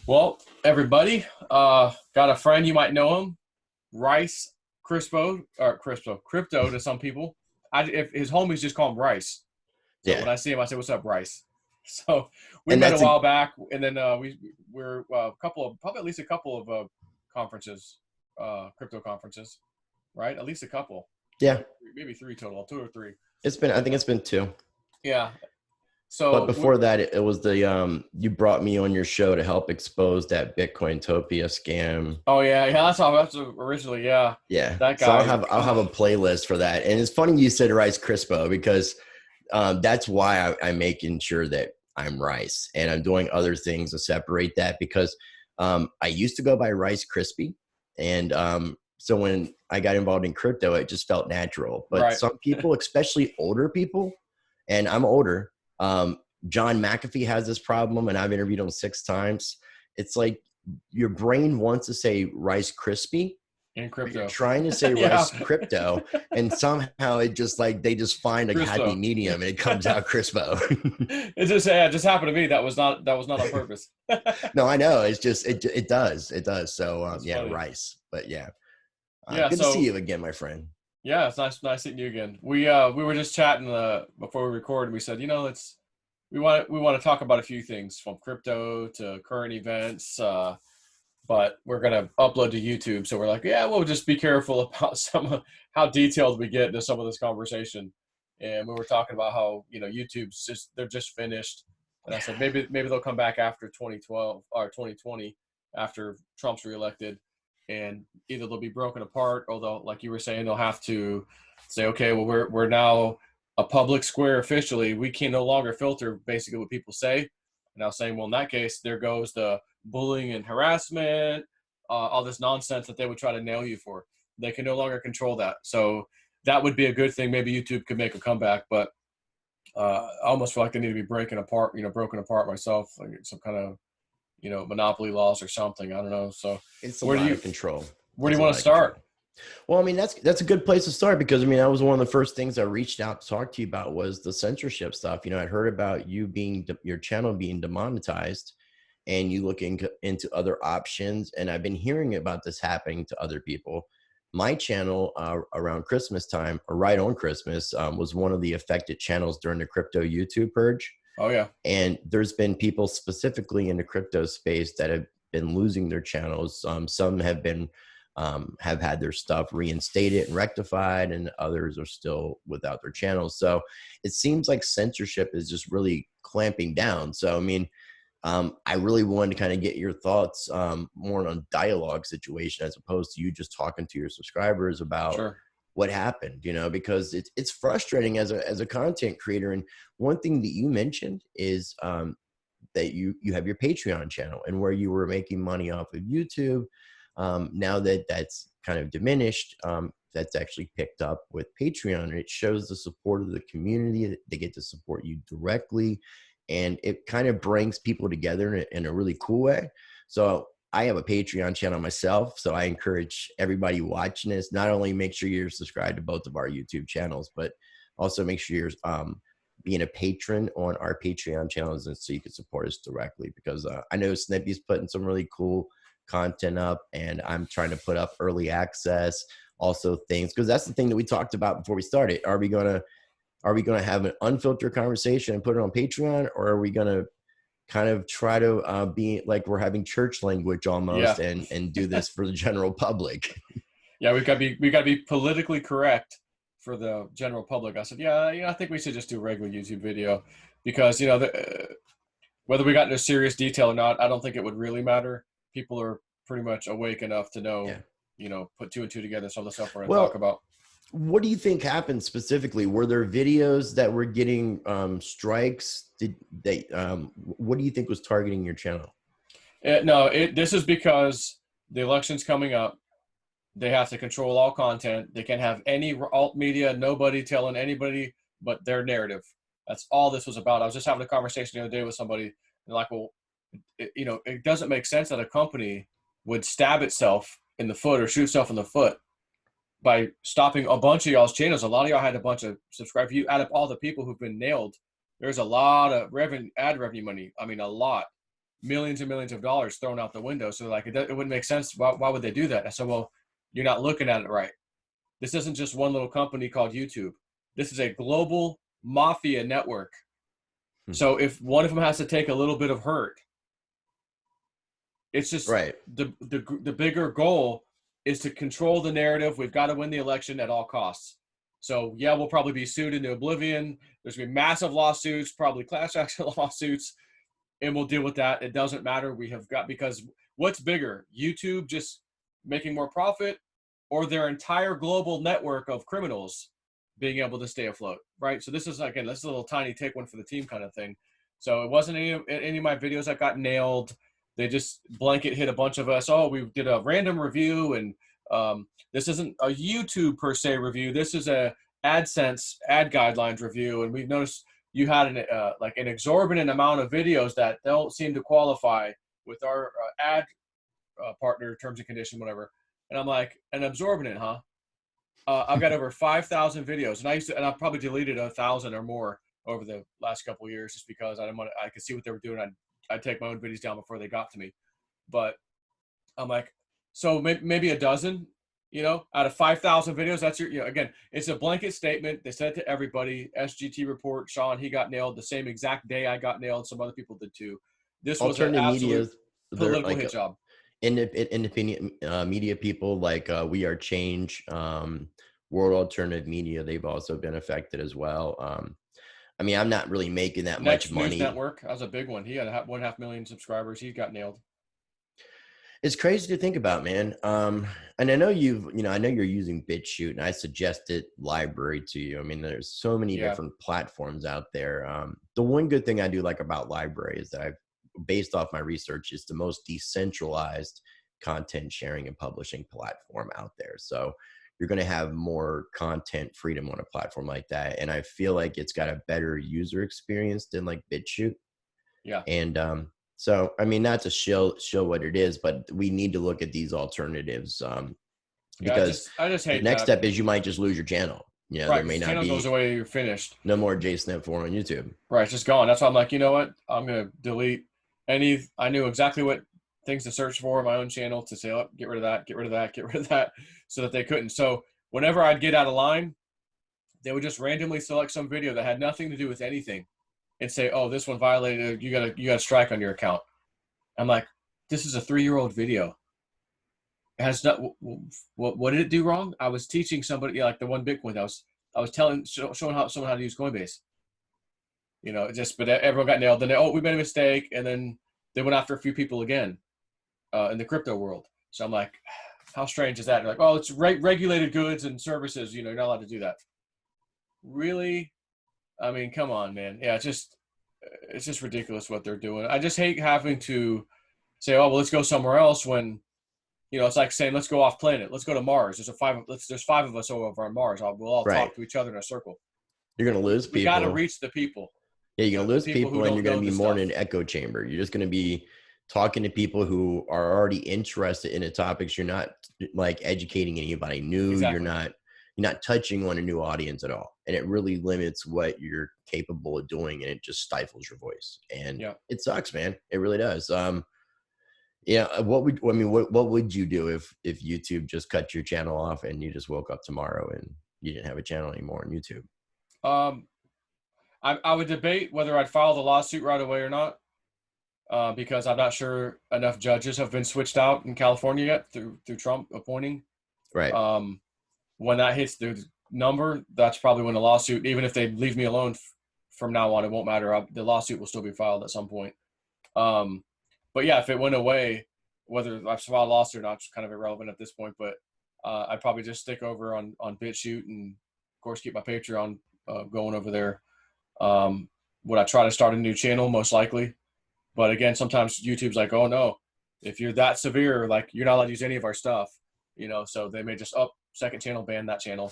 Well, everybody, got a friend, you might know him, Rice Crispo, or Crypto to some people. If his homies just call him Rice. So Yeah. when I see him, I say, "What's up, Rice?" So we And met a that's a while back, and then we're a couple of probably at least a couple of conferences, crypto conferences, right? At least a couple, yeah, maybe three total, two or three, I and think it's been two. yeah. But So before that, it was the you brought me on your show to help expose that Bitcointopia scam. oh yeah, that's originally, yeah, Yeah. that So guy. I'll have a playlist for that. And it's funny you said Rice Crispo because that's why I'm making sure that I'm Rice and I'm doing other things to separate that because I used to go by Rice Krispie. And so when I got involved in crypto, it just felt natural. But Right. some people, especially older people, and I'm older, John McAfee has this problem, and I've interviewed him 6 times. It's like your brain wants to say Rice Krispie, In but you're crypto. trying to say Yeah. Rice Crypto, and somehow it just like they just find a happy Crypto. medium, and it comes out Crispo. It just happened to me. That was not on purpose. No, I know. It's just it does. So That's yeah, funny. Rice. But yeah, Yeah, good to see so you again, my friend. yeah, it's nice seeing you again. We were just chatting before we recorded. We said, we want to talk about a few things from crypto to current events, but we're gonna upload to YouTube. So we're like, yeah, we'll just be careful about how detailed we get into some of this conversation. And we were talking about how YouTube's they're just finished, and I said maybe they'll come back after 2012 or 2020 after Trump's reelected, and either they'll be broken apart, or they'll, like you were saying, they'll have to say, okay, well we're now a public square officially. We can no longer filter basically what people say. And I was saying, well, in that case, there goes the bullying and harassment, all this nonsense that they would try to nail you for. They can no longer control that. So that would be a good thing. Maybe YouTube could make a comeback, but I almost feel like they need to be broken apart myself, like some kind of, monopoly laws or something. I don't know. So It's a where do lot you of control. where do It's you a want lot to of control. start? Well, I mean, that's a good place to start because I mean, that was one of the first things I reached out to talk to you about was the censorship stuff. I'd heard about you being your channel being demonetized, and you looking into other options. And I've been hearing about this happening to other people. My channel around Christmas time, or right on Christmas, was one of the affected channels during the crypto YouTube purge. Oh yeah, And there's been people specifically in the crypto space that have been losing their channels. Some have had their stuff reinstated and rectified, and others are still without their channels. So it seems like censorship is just really clamping down. So I mean, I really wanted to kind of get your thoughts more on a dialogue situation as opposed to you just talking to your subscribers about sure. what happened, because it's frustrating as a content creator. And one thing that you mentioned is that you have your Patreon channel and where you were making money off of YouTube. Now that that's kind of diminished, that's actually picked up with Patreon. And it shows the support of the community. They get to support you directly, and it kind of brings people together in a really cool way. So I have a Patreon channel myself, so I encourage everybody watching this, not only make sure you're subscribed to both of our YouTube channels, but also make sure you're being a patron on our Patreon channels, and so you can support us directly. Because I know Snippy's putting some really cool content up, and I'm trying to put up early access, also things, because that's the thing that we talked about before we started. Are we gonna have an unfiltered conversation and put it on Patreon, or are we gonna kind of try to be like we're having church language almost, Yeah, and do this for the general public? yeah. We gotta be politically correct for the general public. I said, yeah, I think we should just do a regular YouTube video because whether we got into serious detail or not, I don't think it would really matter. People are pretty much awake enough to know, Yeah. put two and two together. Some of the stuff we're going to talk Well, about. what do you think happened specifically? Were there videos that were getting strikes? Did they? What do you think was targeting your channel? No, this is because the election's coming up. They have to control all content. They can't have any alt media, nobody telling anybody but their narrative. That's all this was about. I was just having a conversation the other day with somebody. They're like, well, it doesn't make sense that a company would stab itself in the foot or shoot itself in the foot by stopping a bunch of y'all's channels. A lot of y'all had a bunch of subscribers. If you add up all the people who've been nailed, there's a lot of ad revenue money. I mean, a lot. millions and millions of dollars thrown out the window. So like, it wouldn't make sense. Why would they do that? I said, well, you're not looking at it right. This isn't just one little company called YouTube. This is a global mafia network. So if one of them has to take a little bit of hurt, it's just Right. the bigger goal is to control the narrative. We've got to win the election at all costs. So yeah, we'll probably be sued into oblivion. There's gonna be massive lawsuits, probably class action lawsuits, and we'll deal with that. It doesn't matter. We have got, because what's bigger, YouTube just making more profit, or their entire global network of criminals being able to stay afloat, right? So this is, again, this is a little tiny take one for the team kind of thing. So it wasn't any of my videos that got nailed. They just blanket hit a bunch of us. Oh, we did a random review, and this isn't a YouTube per se review. This is a AdSense ad guidelines review, and we've noticed you had an exorbitant amount of videos that don't seem to qualify with our ad partner terms and condition, whatever. And I'm like, an exorbitant, huh? I've got over 5,000 videos, and I've probably deleted 1,000 or more over the last couple of years, just because I could see what they were doing. I'd take my own videos down before they got to me. But I'm like, so maybe a dozen, out of 5,000 videos, that's your, again, it's a blanket statement. They said it to everybody. SGT report, Sean, he got nailed the same exact day I got nailed. Some other people did too. This was an Alternative absolute media, they're political like hit job. independent media people like We Are Change, World Alternative Media, they've also been affected as well. I mean, I'm not really making that much money. News Network, that was a big one. He had 1.5 million subscribers. He got nailed. It's crazy to think about, man. And I know I know you're using BitChute, and I suggested library to you. I mean, there's so many different platforms out there. The one good thing I do like about library is that I've, based off my research, is the most decentralized content sharing and publishing platform out there. So you're going to have more content freedom on a platform like that. And I feel like it's got a better user experience than like BitChute. Yeah. And so, I mean, not to show what it is, but we need to look at these alternatives because I just hate the next that. step is you might just lose your channel. Right, there may the not channel be goes away, you're finished. No more Jsnip4 on YouTube. Right, it's just gone. That's why I'm like, you know what? I'm gonna delete any. I knew exactly what things to search for in my own channel to say, oh, get rid of that, get rid of that, get rid of that, so that they couldn't. So whenever I'd get out of line, they would just randomly select some video that had nothing to do with anything, and say, oh, this one violated. You got a strike on your account. I'm like, this is a 3-year-old video. It has not. What did it do wrong? I was teaching somebody, like the one Bitcoin. I was showing someone how to use Coinbase. But everyone got nailed. Then we made a mistake, and then they went after a few people again in the crypto world. So I'm like, how strange is that? They're like, oh, it's regulated goods and services. You're not allowed to do that. Really? I mean, come on, man. Yeah, it's just ridiculous what they're doing. I just hate having to say, oh, well, let's go somewhere else when, it's like saying, let's go off planet. Let's go to Mars. There's 5 of us over on Mars. We'll all talk to each other in a circle. You're going to lose people. We got to reach the people. Yeah, you're going to lose people and you're going to be more in an echo chamber. You're just going to be talking to people who are already interested in the topics. You're not like educating anybody new. Exactly. You're not touching on a new audience at all. And it really limits what you're capable of doing, and it just stifles your voice. And it sucks, man. It really does. What would you do if YouTube just cut your channel off and you just woke up tomorrow and you didn't have a channel anymore on YouTube? I would debate whether I'd file the lawsuit right away or not, because I'm not sure enough judges have been switched out in California yet through Trump appointing. Right. When that hits the number, that's probably when the lawsuit, even if they leave me alone from now on, it won't matter. The lawsuit will still be filed at some point. But yeah, if it went away, whether I've filed a lawsuit or not, it's kind of irrelevant at this point. But I'd probably just stick over on BitChute and, of course, keep my Patreon going over there. Would I try to start a new channel? Most likely. But again, sometimes YouTube's like, oh no, if you're that severe, like you're not allowed to use any of our stuff, so they may just second channel, ban that channel.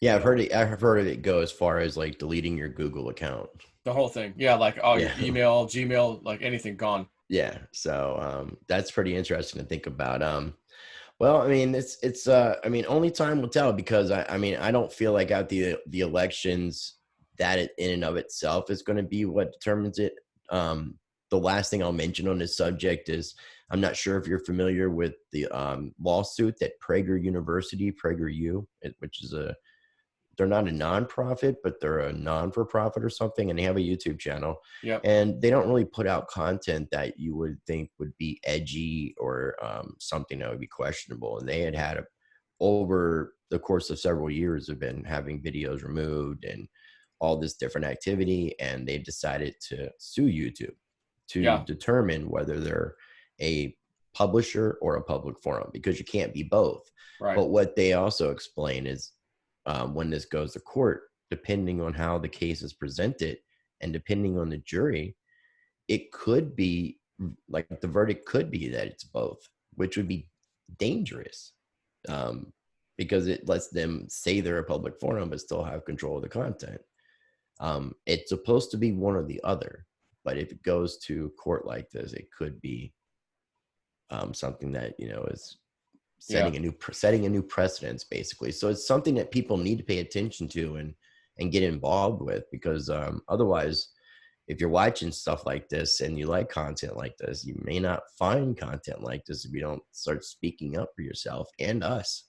Yeah, I've heard it go as far as like deleting your Google account. The whole thing. Yeah, like your email, Gmail, like anything gone. Yeah. So that's pretty interesting to think about. Well, I mean, it's only time will tell, because I don't feel like at the elections that it in and of itself is going to be what determines it. the last thing I'll mention on this subject is, I'm not sure if you're familiar with the lawsuit that Prager University, PragerU, which is they're not a nonprofit, but they're a non-for-profit or something, and they have a YouTube channel. Yep. And they don't really put out content that you would think would be edgy or something that would be questionable. And they had over the course of several years have been having videos removed and all this different activity, and they decided to sue YouTube to Yeah. determine whether they're a publisher or a public forum, because you can't be both. Right. But what they also explain is, when this goes to court, depending on how the case is presented and depending on the jury, it could be like the verdict could be that it's both, which would be dangerous, because it lets them say they're a public forum but still have control of the content. It's supposed to be one or the other, but if it goes to court like this, it could be something that, you know, is setting a new precedence, basically. So it's something that people need to pay attention to and get involved with, because otherwise, if you're watching stuff like this and you like content like this, you may not find content like this if you don't start speaking up for yourself and us.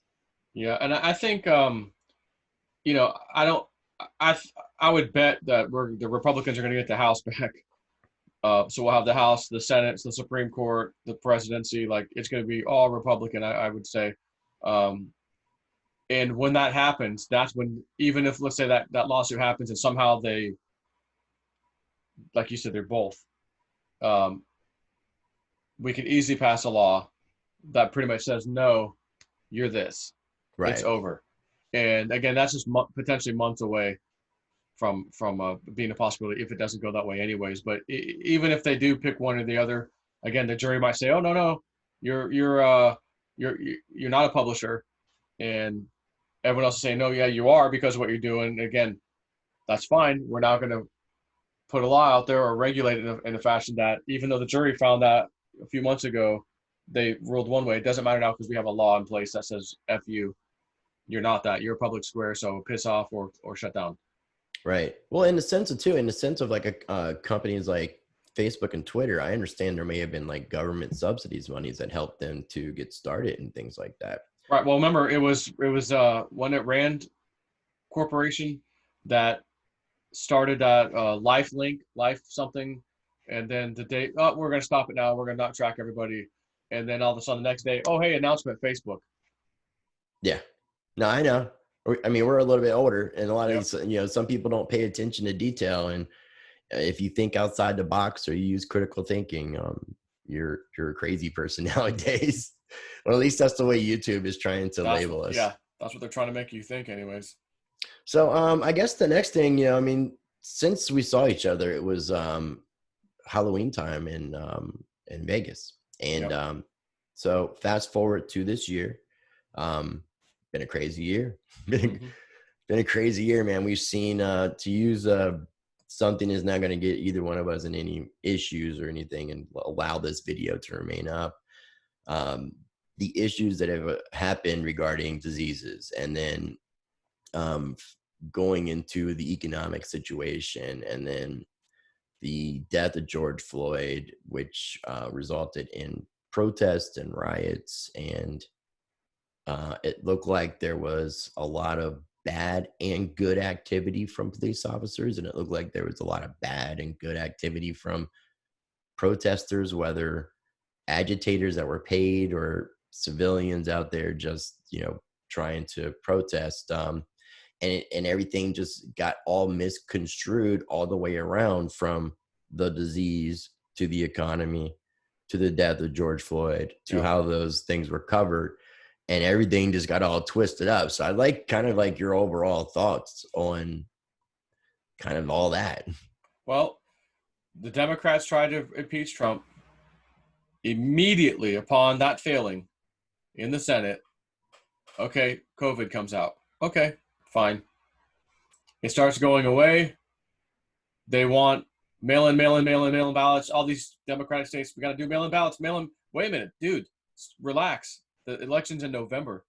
Yeah, and I think you know, I would bet that the Republicans are going to get the House back. So we'll have the House, the Senate, the Supreme Court, the presidency. Like, it's going to be all Republican, I would say. And when that happens, that's when, even if, let's say that lawsuit happens and somehow they, like you said, they're both, we could easily pass a law that pretty much says, no, you're this. Right. It's over. And again, that's just potentially months away from being a possibility if it doesn't go that way anyways. But even if they do pick one or the other, again, the jury might say, oh, no, you're not a publisher. And everyone else is saying, no, yeah, you are, because of what you're doing. Again, that's fine. We're not going to put a law out there or regulate it in a fashion that, even though the jury found that a few months ago, they ruled one way. It doesn't matter now because we have a law in place that says, F you, you're not that. You're a public square, so piss off or shut down. Right. Well, in the sense of like companies like Facebook and Twitter, I understand there may have been like government subsidies monies that helped them to get started and things like that. Right. Well, remember, it was one at Rand Corporation that started that Life something, and then the day, oh, we're going to stop it now. We're going to not track everybody, and then all of a sudden the next day, oh, hey, announcement, Facebook. Yeah. No, I know. I mean, we're a little bit older, and a lot of Yep. these, you know, some people don't pay attention to detail. And if you think outside the box or you use critical thinking, you're a crazy person nowadays. Or at least that's the way YouTube is trying to label us. Yeah, that's what they're trying to make you think, anyways. So, I guess the next thing, you know, I mean, since we saw each other, it was Halloween time in Vegas, and Yep. so fast forward to this year. Been a crazy year. Mm-hmm. Been a crazy year, man. We've seen to use something is not going to get either one of us in any issues or anything, and allow this video to remain up. The issues that have happened regarding diseases, and then going into the economic situation, and then the death of George Floyd, which resulted in protests and riots, and it looked like there was a lot of bad and good activity from police officers, and it looked like there was a lot of bad and good activity from protesters, whether agitators that were paid or civilians out there just, you know, trying to protest. And everything just got all misconstrued all the way around, from the disease to the economy to the death of George Floyd to how those things were covered. And everything just got all twisted up. So I'd like kind of like your overall thoughts on kind of all that. Well, the Democrats tried to impeach Trump. Immediately upon that failing in the Senate, okay, COVID comes out. Okay, fine. It starts going away. They want mail-in ballots. All these Democratic states, we got to do mail-in ballots. Mail-in. Wait a minute, dude. Relax. The election's in November.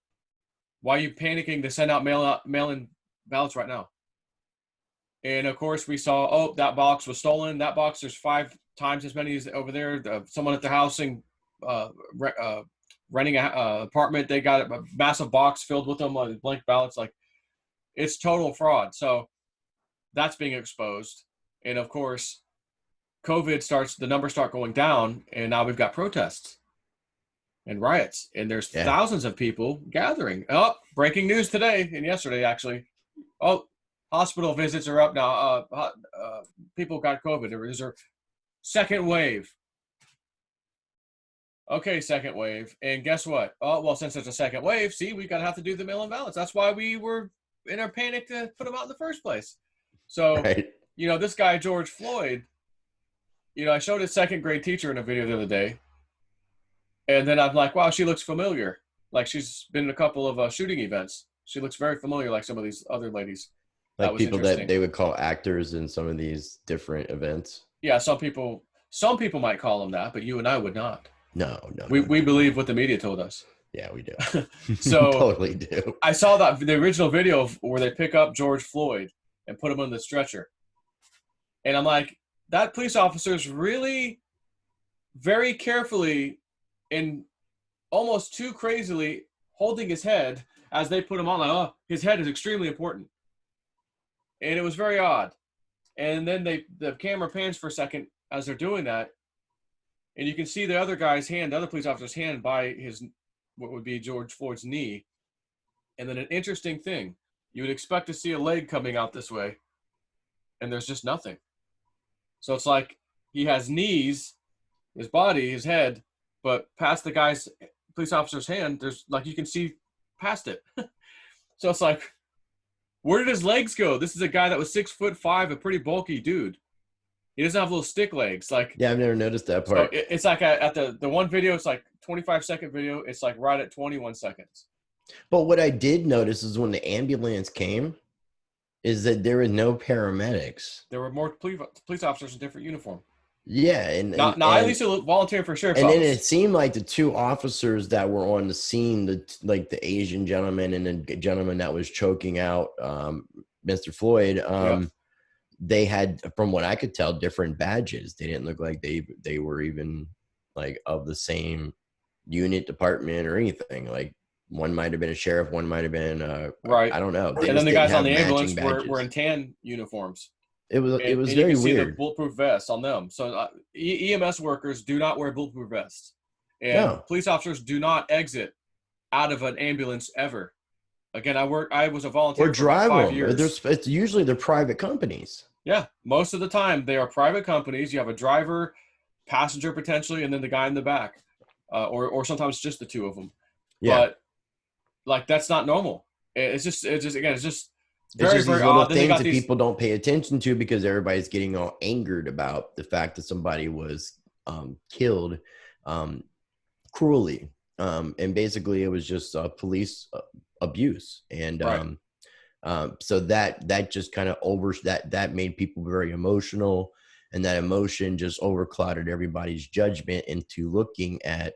Why are you panicking to send out mail-in ballots right now? And of course, we saw, oh, that box was stolen. That box, there's 5 times as many as over there. Someone at the housing, renting a apartment, they got a massive box filled with them on blank ballots. Like, it's total fraud. So that's being exposed. And of course, the numbers start going down, and now we've got protests and riots, and there's thousands of people gathering. Oh, breaking news today and yesterday, actually. Oh, hospital visits are up now. People got COVID. There's a second wave. Okay, second wave. And guess what? Oh, well, since there's a second wave, see, we have to do the mail-in ballots. That's why we were in our panic to put them out in the first place. So, this guy, George Floyd, I showed his second grade teacher in a video the other day. And then I'm like, wow, she looks familiar. Like, she's been in a couple of shooting events. She looks very familiar, like some of these other ladies. Like people that they would call actors in some of these different events. Yeah, some people might call them that, but you and I would not. No. We believe what the media told us. Yeah, we do. So totally do. I saw the original video where they pick up George Floyd and put him on the stretcher. And I'm like, that police officer's really very carefully and almost too crazily holding his head as they put him on. Like, oh, his head is extremely important. And it was very odd. And then the camera pans for a second as they're doing that. And you can see the other guy's hand, the other police officer's hand by what would be George Floyd's knee. And then an interesting thing, you would expect to see a leg coming out this way, and there's just nothing. So it's like he has knees, his body, his head, but past the police officer's hand, there's like, you can see past it. So it's like, where did his legs go? This is a guy that was 6'5", a pretty bulky dude. He doesn't have little stick legs. Like, yeah, I've never noticed that part. So it's like at the one video, it's like 25-second video. It's like right at 21 seconds. But what I did notice is when the ambulance came, is that there were no paramedics. There were more police officers in different uniform. Yeah, and at least volunteering for sheriff's office. And then it seemed like the two officers that were on the scene, the Asian gentleman and the gentleman that was choking out Mr. Floyd, they had, from what I could tell, different badges. They didn't look like they were even like of the same unit, department, or anything. Like, one might have been a sheriff, one might have been right. I don't know. And then the guys on the ambulance were in tan uniforms. It was very weird. You can see the bulletproof vests on them. So EMS workers do not wear bulletproof vests, and police officers do not exit out of an ambulance ever. Again, I was a volunteer or drive for 5 them. years. It's usually they're private companies. Yeah, most of the time they are private companies. You have a driver, passenger potentially, and then the guy in the back, or sometimes just the two of them. Yeah. But like, that's not normal. It's just very, these very little odd. Things that people don't pay attention to because everybody's getting all angered about the fact that somebody was killed cruelly. And basically it was just police abuse. And so that just kind of that made people very emotional, and that emotion just overclouded everybody's judgment into looking at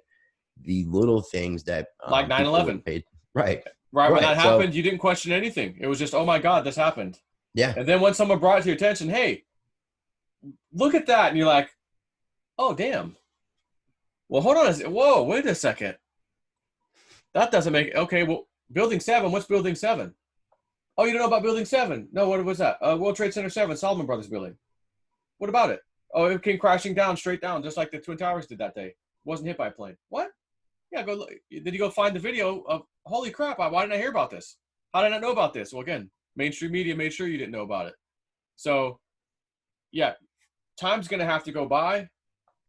the little things that like 9/11. Right. When that happened, you didn't question anything. It was just, oh my God, this happened. Yeah. And then when someone brought it to your attention, hey, look at that. And you're like, oh, damn. Well, hold on. Whoa, wait a second. That doesn't make, okay, well, Building 7, what's Building 7? Oh, you don't know about Building 7? No, what was that? World Trade Center 7, Salomon Brothers building. What about it? Oh, it came crashing down, straight down, just like the Twin Towers did that day. Wasn't hit by a plane. What? Yeah, go look. Did you go find the video of, holy crap, why didn't I hear about this? How did I not know about this? Well, again, mainstream media made sure you didn't know about it. So, yeah, time's going to have to go by,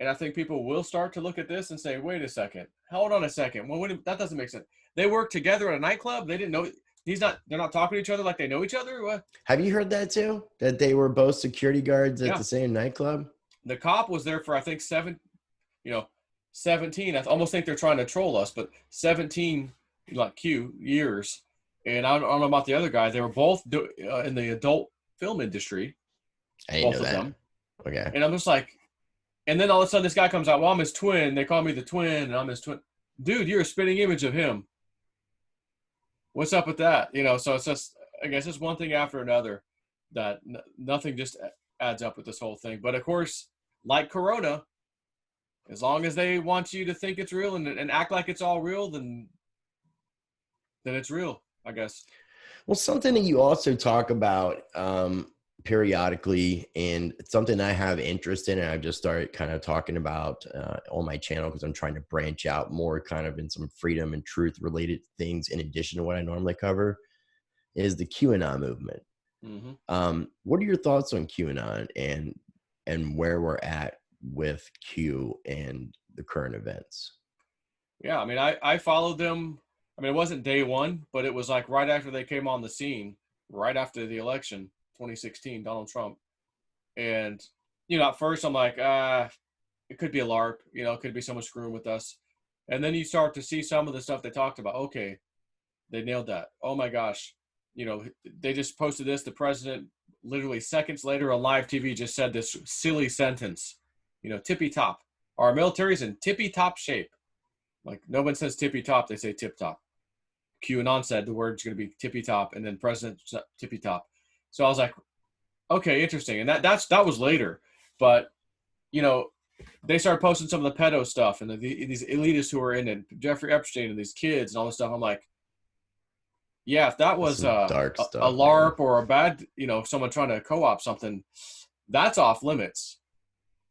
and I think people will start to look at this and say, wait a second, hold on a second. Well, that doesn't make sense. They work together at a nightclub. They didn't know, they're not talking to each other like they know each other? What? Have you heard that too? That they were both security guards at the same nightclub? The cop was there for, I think, 17. I almost think they're trying to troll us, but 17 years. And I don't know about the other guy. They were both in the adult film industry. I didn't both know of that. them. Okay. And I'm just like, and then all of a sudden this guy comes out, well, I'm his twin. They call me the twin, and I'm his twin. Dude, you're a spitting image of him. What's up with that? So it's just, I guess it's one thing after another that nothing just adds up with this whole thing. But of course, like Corona, as long as they want you to think it's real and act like it's all real, then it's real, I guess. Well, something that you also talk about periodically, and it's something I have interest in, and I've just started kind of talking about on my channel because I'm trying to branch out more kind of in some freedom and truth related things in addition to what I normally cover, is the QAnon movement. What are your thoughts on QAnon and where we're at with Q and the current events? Yeah, I mean, I followed them. I mean, it wasn't day one, but it was like right after they came on the scene, right after the election, 2016, Donald Trump. And, at first I'm like, it could be a LARP, it could be someone screwing with us. And then you start to see some of the stuff they talked about. Okay, they nailed that. Oh my gosh. They just posted this. The president literally seconds later on live TV just said this silly sentence, tippy top. Our military's in tippy top shape. Like, no one says tippy top, they say tip top. QAnon said the word's going to be tippy top, and then president tippy top. So I was like, okay, interesting. And that was later. But, they started posting some of the pedo stuff and these elitists who were in it, Jeffrey Epstein and these kids and all this stuff. I'm like, yeah, if that was dark a stuff, LARP or a bad, someone trying to co-op something, that's off limits.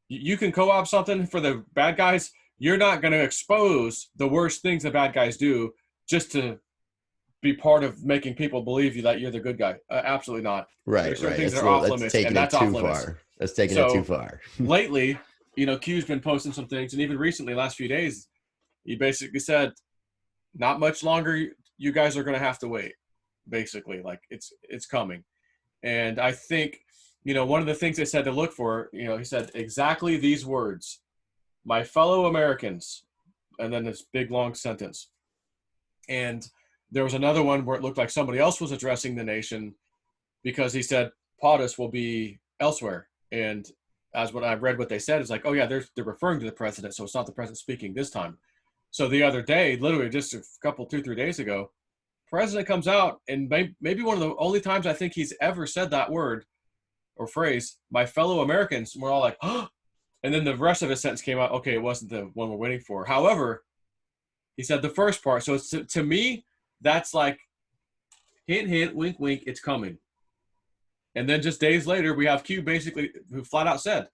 You can co-op something for the bad guys. You're not going to expose the worst things the bad guys do just to be part of making people believe you that you're the good guy. Absolutely not. Right, There's certain right. things that are off limits, and that's off limits. That's taking it too far. Lately, Q's been posting some things, and even recently, last few days, he basically said, not much longer you guys are going to have to wait. Basically, like it's coming. And I think, one of the things they said to look for, he said exactly these words: my fellow Americans, and then this big long sentence. And there was another one where it looked like somebody else was addressing the nation, because he said POTUS will be elsewhere. And as what I've read what they said is like, oh yeah, they're referring to the president, so it's not the president speaking this time. So the other day, literally just a couple, 2-3 days ago, president comes out, and maybe one of the only times I think he's ever said that word or phrase, my fellow Americans, and we're all like, oh. And then the rest of his sentence came out, okay, it wasn't the one we're waiting for. However, he said the first part. So it's, to me, that's like, hint, hint, wink, wink, it's coming. And then just days later, we have Q basically who flat out said,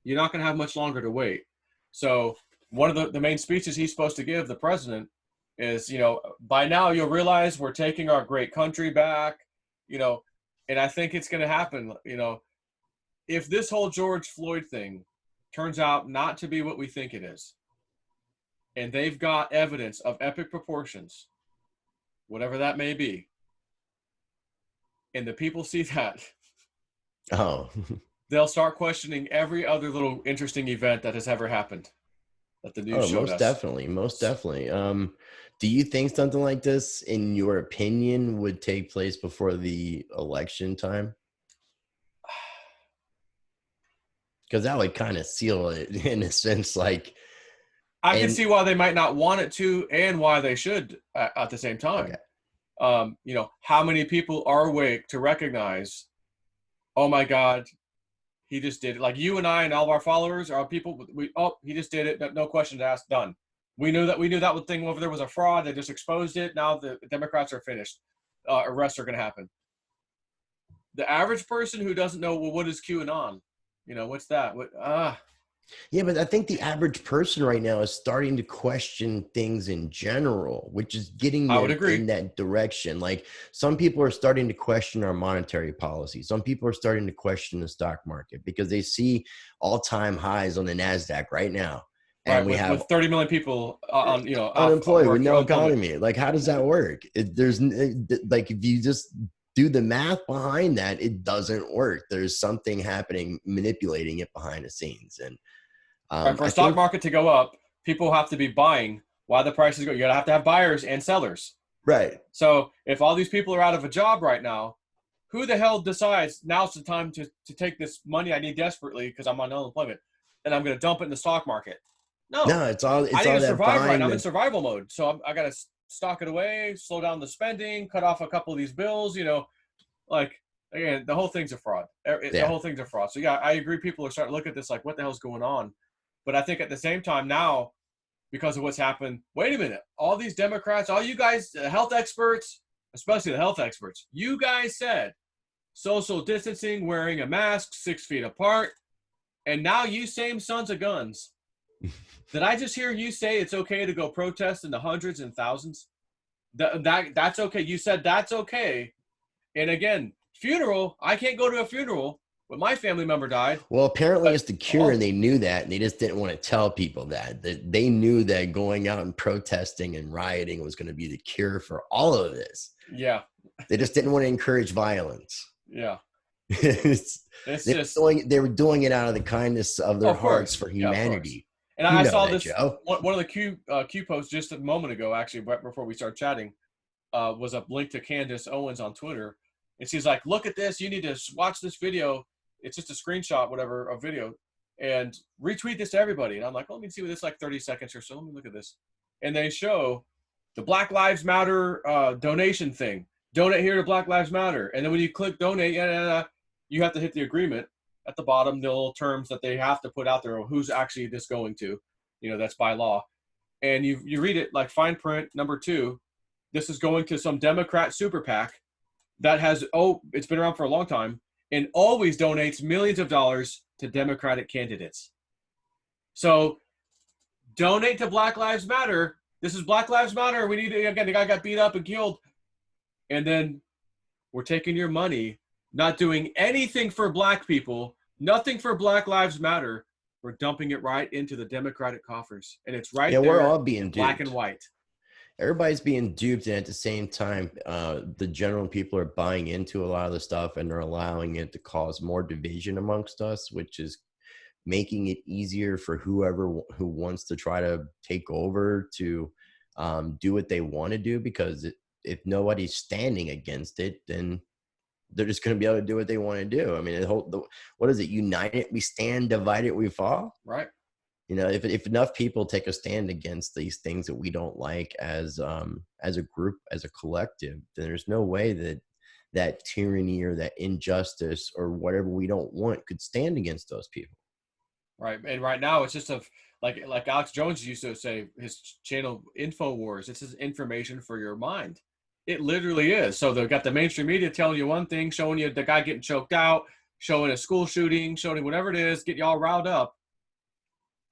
you're not going to have much longer to wait. So one of the main speeches he's supposed to give, the president, is, by now you'll realize we're taking our great country back, and I think it's going to happen. If this whole George Floyd thing turns out not to be what we think it is, and they've got evidence of epic proportions, whatever that may be, and the people see that, they'll start questioning every other little interesting event that has ever happened that the news showed us. Most definitely. Do you think something like this, in your opinion, would take place before the election time? Because that would kind of seal it in a sense. Like, I can see why they might not want it to, and why they should at the same time. Okay. How many people are awake to recognize, oh my God, he just did it. Like you and I and all of our followers are people. He just did it. No questions asked. Done. We knew that thing over there was a fraud. They just exposed it. Now the Democrats are finished. Arrests are going to happen. The average person who doesn't know, well, what is QAnon? What's that? Yeah, but I think the average person right now is starting to question things in general, which is getting them in that direction. Like, some people are starting to question our monetary policy. Some people are starting to question the stock market because they see all-time highs on the NASDAQ right now. And we have 30 million people unemployed with no economy. Like, how does that work? If you just do the math behind that, it doesn't work. There's something happening, manipulating it behind the scenes. And for a stock market to go up, people have to be buying while the prices go. You gotta have to have buyers and sellers. Right. So if all these people are out of a job right now, who the hell decides now's the time to take this money I need desperately because I'm on unemployment and I'm going to dump it in the stock market? No, it's all. I need to survive right now. I'm in survival mode, so I got to stock it away, slow down the spending, cut off a couple of these bills. Like, again, the whole thing's a fraud. The Yeah. whole thing's a fraud. So yeah, I agree. People are starting to look at this like, what the hell's going on? But I think at the same time now, because of what's happened, wait a minute, all these Democrats, all you guys, health experts, especially the health experts, you guys said social distancing, wearing a mask, 6 feet apart, and now you same sons of guns. Did I just hear you say it's okay to go protest in the hundreds and thousands? That's okay. You said that's okay. And again, funeral, I can't go to a funeral, but my family member died. Well, apparently But it's the cure, and they knew that, and they just didn't want to tell people that. That they knew that going out and protesting and rioting was going to be the cure for all of this. yeah, They just didn't want to encourage violence. yeah, It's- it's they, just, they were doing it out of the kindness of their of hearts course, for yeah, of course. humanity. And You I know saw that, this Joe. one of the Q posts just a moment ago, actually, right before we started chatting, was a link to Candace Owens on Twitter, and she's like, "Look at this! You need to watch this video. It's just a screenshot, whatever, a video, and retweet this to everybody." And I'm like, "Let me see what this like 30 seconds or so. Let me look at this." And they show the Black Lives Matter donation thing. Donate here to Black Lives Matter, and then when you click donate, you have to hit the agreement at the bottom, the little terms that they have to put out there. Who's actually this going to? That's by law. And you read it like fine print. Number 2, this is going to some Democrat super PAC that has, it's been around for a long time and always donates millions of dollars to Democratic candidates. So donate to Black Lives Matter. This is Black Lives Matter. We need to, again, the guy got beat up and killed. And then we're taking your money, not doing anything for black people, nothing for Black Lives Matter. We're dumping it right into the Democratic coffers. And it's right there, we're all being in black duped. and white. Everybody's being duped, and at the same time, the general people are buying into a lot of the stuff, and they're allowing it to cause more division amongst us, which is making it easier for who wants to try to take over to do what they want to do. Because if nobody's standing against it, then they're just going to be able to do what they want to do. I mean, what is it? United we stand, divided we fall. Right. If enough people take a stand against these things that we don't like as a group, as a collective, then there's no way that tyranny or that injustice or whatever we don't want could stand against those people. Right. And right now it's just like Alex Jones used to say, his channel InfoWars, this is information for your mind. It literally is. So they've got the mainstream media telling you one thing, showing you the guy getting choked out, showing a school shooting, showing whatever it is, get y'all riled up.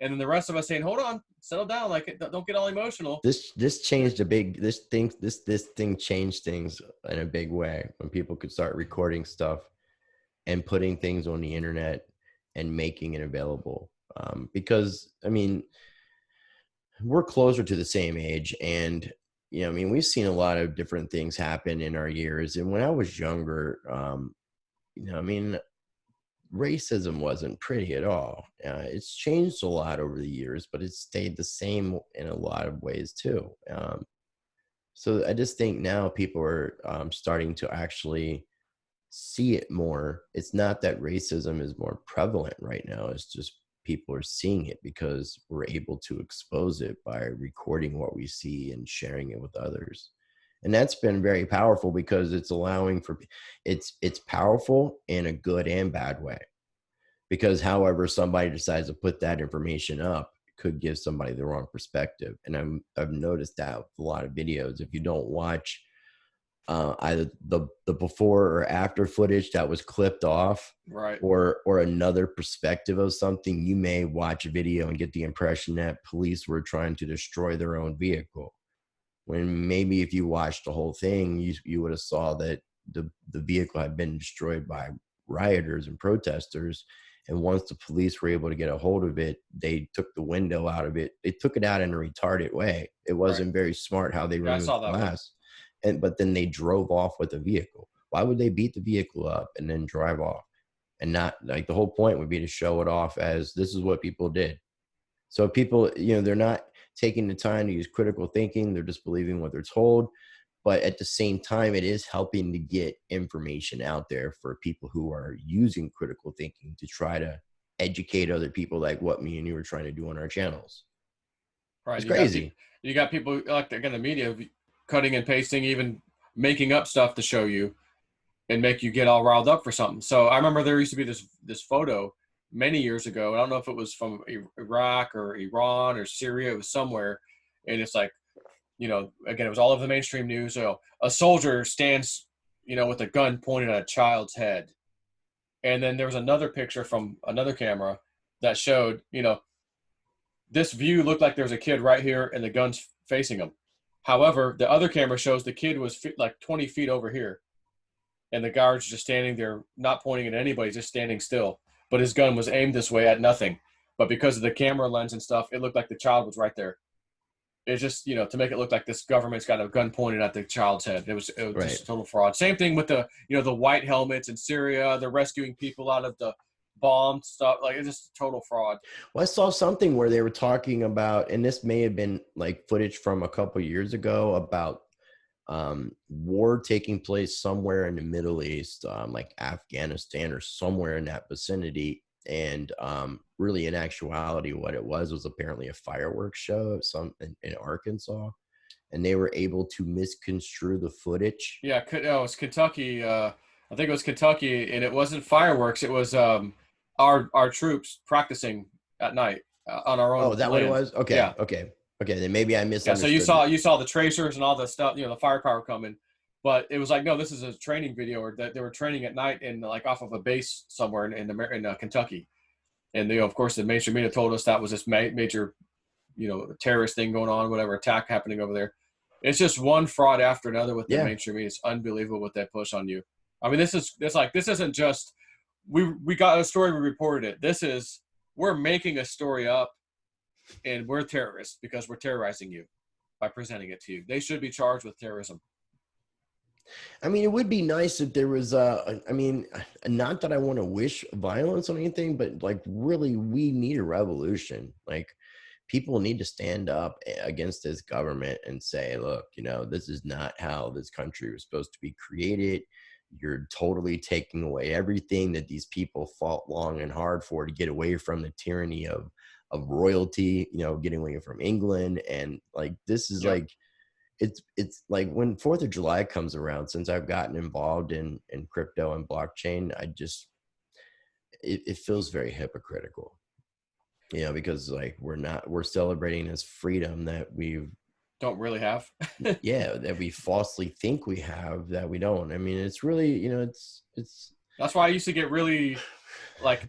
And then the rest of us saying, hold on, settle down, like, don't get all emotional. This changed this thing changed things in a big way when people could start recording stuff and putting things on the internet and making it available. Because I mean, we're closer to the same age, and we've seen a lot of different things happen in our years. And when I was younger, racism wasn't pretty at all. It's changed a lot over the years, but it's stayed the same in a lot of ways too. So I just think now people are starting to actually see it more. It's not that racism is more prevalent right now. It's just people are seeing it because we're able to expose it by recording what we see and sharing it with others. And that's been very powerful because it's allowing for it's powerful in a good and bad way. Because however somebody decides to put that information up could give somebody the wrong perspective. And I've noticed that with a lot of videos. If you don't watch either the before or after footage that was clipped off, right, or another perspective of something, you may watch a video and get the impression that police were trying to destroy their own vehicle. When maybe if you watched the whole thing, you would have saw that the vehicle had been destroyed by rioters and protesters. And once the police were able to get a hold of it, they took the window out of it. They took it out in a retarded way. It wasn't very smart how they removed the glass. But then they drove off with the vehicle. Why would they beat the vehicle up and then drive off? And not, like, the whole point would be to show it off as this is what people did. So people, they're not taking the time to use critical thinking. They're just believing what they're told. But at the same time, it is helping to get information out there for people who are using critical thinking to try to educate other people, like what me and you were trying to do on our channels. Right. It's crazy. You got people like, again, the media cutting and pasting, even making up stuff to show you. and make you get all riled up for something. So I remember there used to be this photo many years ago. I don't know if it was from Iraq or Iran or Syria. It was somewhere, and it's like, again, it was all over the mainstream news. So a soldier stands, with a gun pointed at a child's head, and then there was another picture from another camera that showed, this view looked like there was a kid right here, and the gun's facing him. However, the other camera shows the kid was like 20 feet over here, and the guard's just standing there, not pointing at anybody, just standing still. But his gun was aimed this way at nothing. But because of the camera lens and stuff, it looked like the child was right there. It's just, to make it look like this government's got a gun pointed at the child's head. It was Right. just a total fraud. Same thing with the, the white helmets in Syria. They're rescuing people out of the bombed stuff. Like, it's just a total fraud. Well, I saw something where they were talking about, and this may have been like footage from a couple years ago, about war taking place somewhere in the Middle East, like Afghanistan or somewhere in that vicinity. And really, in actuality, what it was apparently a fireworks show in Arkansas, and they were able to misconstrue the footage. Yeah, it was Kentucky. I think it was Kentucky, and it wasn't fireworks. It was our troops practicing at night on our own. Oh, that land. what it was? Okay, Yeah. Okay. Then maybe I Yeah, misunderstood. so you saw the tracers and all the stuff, the firepower coming, but it was like, no, this is a training video, or that they were training at night in, like, off of a base somewhere in Kentucky, and of course the mainstream media told us that was this major, terrorist thing going on, whatever attack happening over there. It's just one fraud after another with the mainstream media. It's unbelievable what they push on you. I mean, this isn't just we got a story, we reported it. We're making a story up, and we're terrorists because we're terrorizing you by presenting it to you. They should be charged with terrorism. I mean, it would be nice if there was not that I want to wish violence on anything, but like, really, we need a revolution. Like, people need to stand up against this government and say, look, this is not how this country was supposed to be created. You're totally taking away everything that these people fought long and hard for to get away from the tyranny of royalty, getting away from England. And like, this is like, it's like when 4th of July comes around, since I've gotten involved in crypto and blockchain, it feels very hypocritical, because like we're celebrating this freedom that we don't really have. that we falsely think we have, that we don't. I mean, it's really, it's that's why I used to get really, like,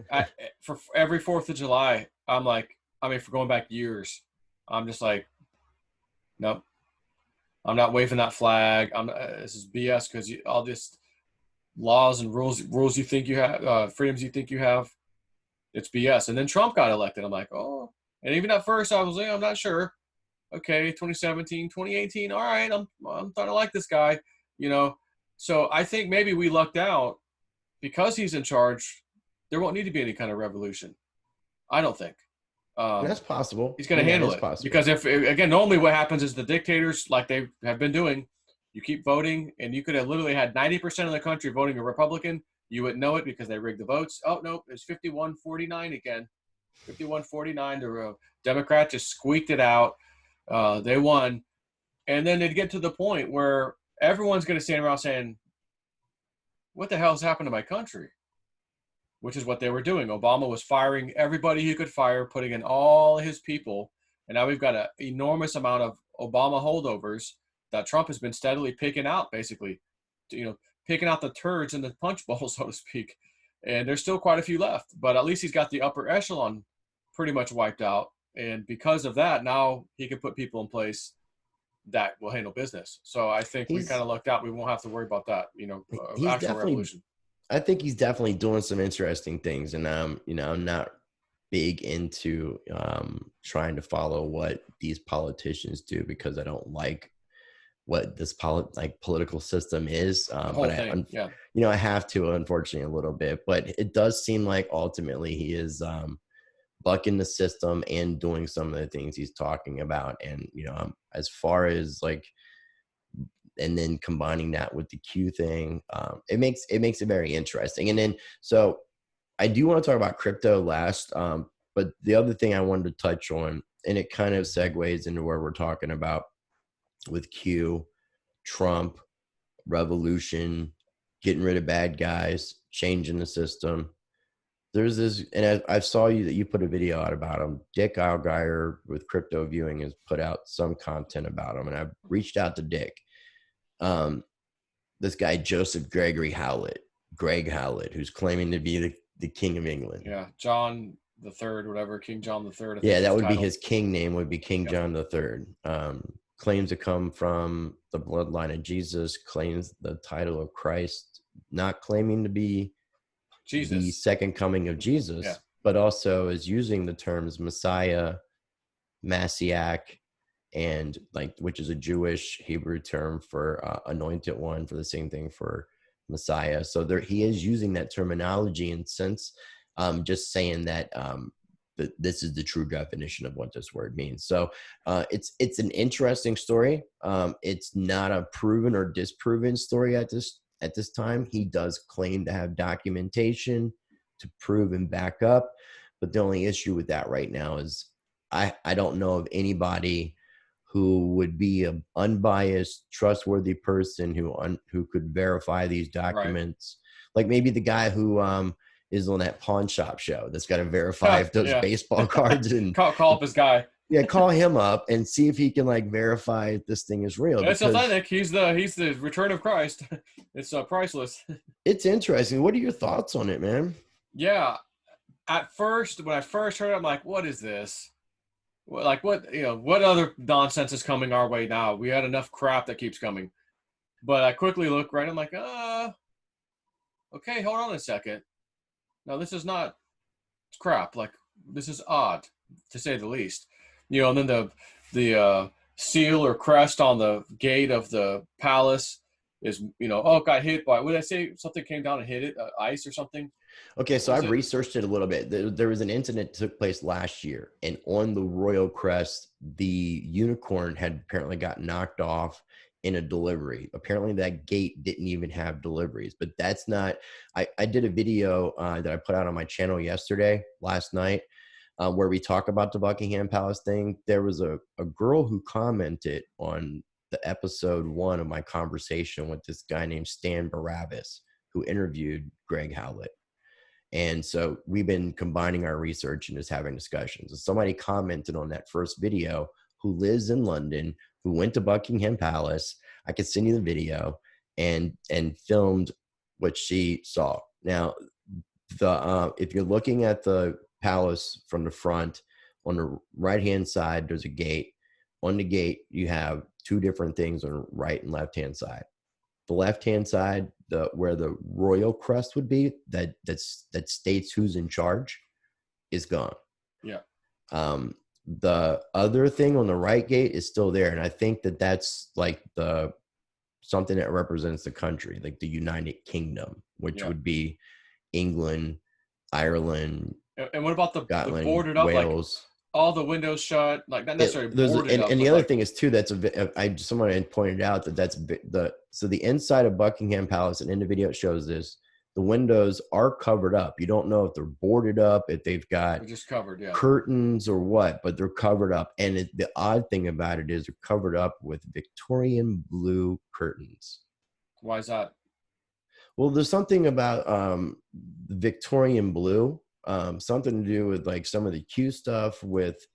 for every 4th of July, I'm like, for going back years, I'm just like, nope, I'm not waving that flag. This is BS, because all this laws and rules you think you have, freedoms you think you have, it's BS. And then Trump got elected. I'm like, oh, and even at first I was like, I'm not sure. Okay, 2017, 2018, all right, I'm starting to like this guy, So I think maybe we lucked out because he's in charge. There won't need to be any kind of revolution. I don't think. That's possible. He's going to handle it. Possible. Because again, normally what happens is the dictators, like they have been doing, you keep voting, and you could have literally had 90% of the country voting a Republican. You wouldn't know it because they rigged the votes. Oh, no, it's 51-49 again. 51-49. The Democrat just squeaked it out. They won. And then they'd get to the point where everyone's going to stand around saying, what the hell's happened to my country? Which is what they were doing. Obama was firing everybody he could fire, putting in all his people. And now we've got an enormous amount of Obama holdovers that Trump has been steadily picking out, basically, picking out the turds in the punch bowl, so to speak. And there's still quite a few left, but at least he's got the upper echelon pretty much wiped out. And because of that, now he can put people in place that will handle business. So I think we kind of lucked out. We won't have to worry about that, actual revolution. I think he's definitely doing some interesting things, and I'm not big into trying to follow what these politicians do, because I don't like what this political system is. But I have to, unfortunately, a little bit. But it does seem like ultimately he is bucking the system and doing some of the things he's talking about. And as far as like, and then combining that with the Q thing, it makes it very interesting. And then, so I do want to talk about crypto last, but the other thing I wanted to touch on, and it kind of segues into where we're talking about with Q, Trump, revolution, getting rid of bad guys, changing the system. There's this, and I saw you that you put a video out about him. Dick Algeier with Crypto Viewing has put out some content about him, and I've reached out to Dick. This guy Joseph Greg Howlett, who's claiming to be the king of England. Yeah, John the Third, whatever, King John the Third. Yeah, that would be his king name. Would be King John the Third. Claims to come from the bloodline of Jesus. Claims the title of Christ. Not claiming to be the second coming of Jesus, but also is using the terms Messiah, Messiah, and which is a Jewish Hebrew term for anointed one, for the same thing for Messiah. So he is using that terminology in sense, just saying that this is the true definition of what this word means. So it's an interesting story. It's not a proven or disproven story at this time. He does claim to have documentation to prove and back up, but the only issue with that right now is I don't know of anybody who would be an unbiased, trustworthy person who could verify these documents. Right. Like maybe the guy who is on that pawn shop show that's got to verify if those baseball cards and call up his guy. Yeah, call him up and see if he can verify if this thing is real. It's authentic. He's the return of Christ. It's priceless. It's interesting. What are your thoughts on it, man? Yeah. At first, when I first heard it, I'm like, what is this? Like what other nonsense is coming our way now? We had enough crap that keeps coming. But I quickly look right. I'm like, okay, hold on a second. No, this is not crap. Like, this is odd, to say the least. And then the seal or crest on the gate of the palace is, got hit by, what did I say? Something came down and hit it, ice or something? Okay, so I've researched it a little bit. There was an incident that took place last year, and on the royal crest, the unicorn had apparently got knocked off in a delivery. Apparently that gate didn't even have deliveries, but that's not, I did a video that I put out on my channel last night, where we talk about the Buckingham Palace thing. There was a girl who commented on the episode 1 of my conversation with this guy named Stan Barabbas, who interviewed Greg Howlett. And so we've been combining our research and just having discussions. And somebody commented on that first video who lives in London, who went to Buckingham Palace. I could send you the video, and filmed what she saw. Now, if you're looking at the palace from the front, on the right-hand side, there's a gate. On the gate, you have two different things on the right and left-hand side. The left-hand side, where the royal crest would be, that states who's in charge, is gone. Yeah. The other thing on the right gate is still there, and I think that's like something that represents the country, like the United Kingdom, which would be England, Ireland. And what about the boarded up, Wales? Like all the windows shut, like not necessarily boarded up. And the other thing is too, someone had pointed out that so the inside of Buckingham Palace, and in the video it shows this, the windows are covered up. You don't know if they're boarded up, if they've got just covered, curtains or what, but they're covered up. And the odd thing about it is they're covered up with Victorian blue curtains. Why is that? Well, there's something about Victorian blue, something to do with like some of the Q stuff with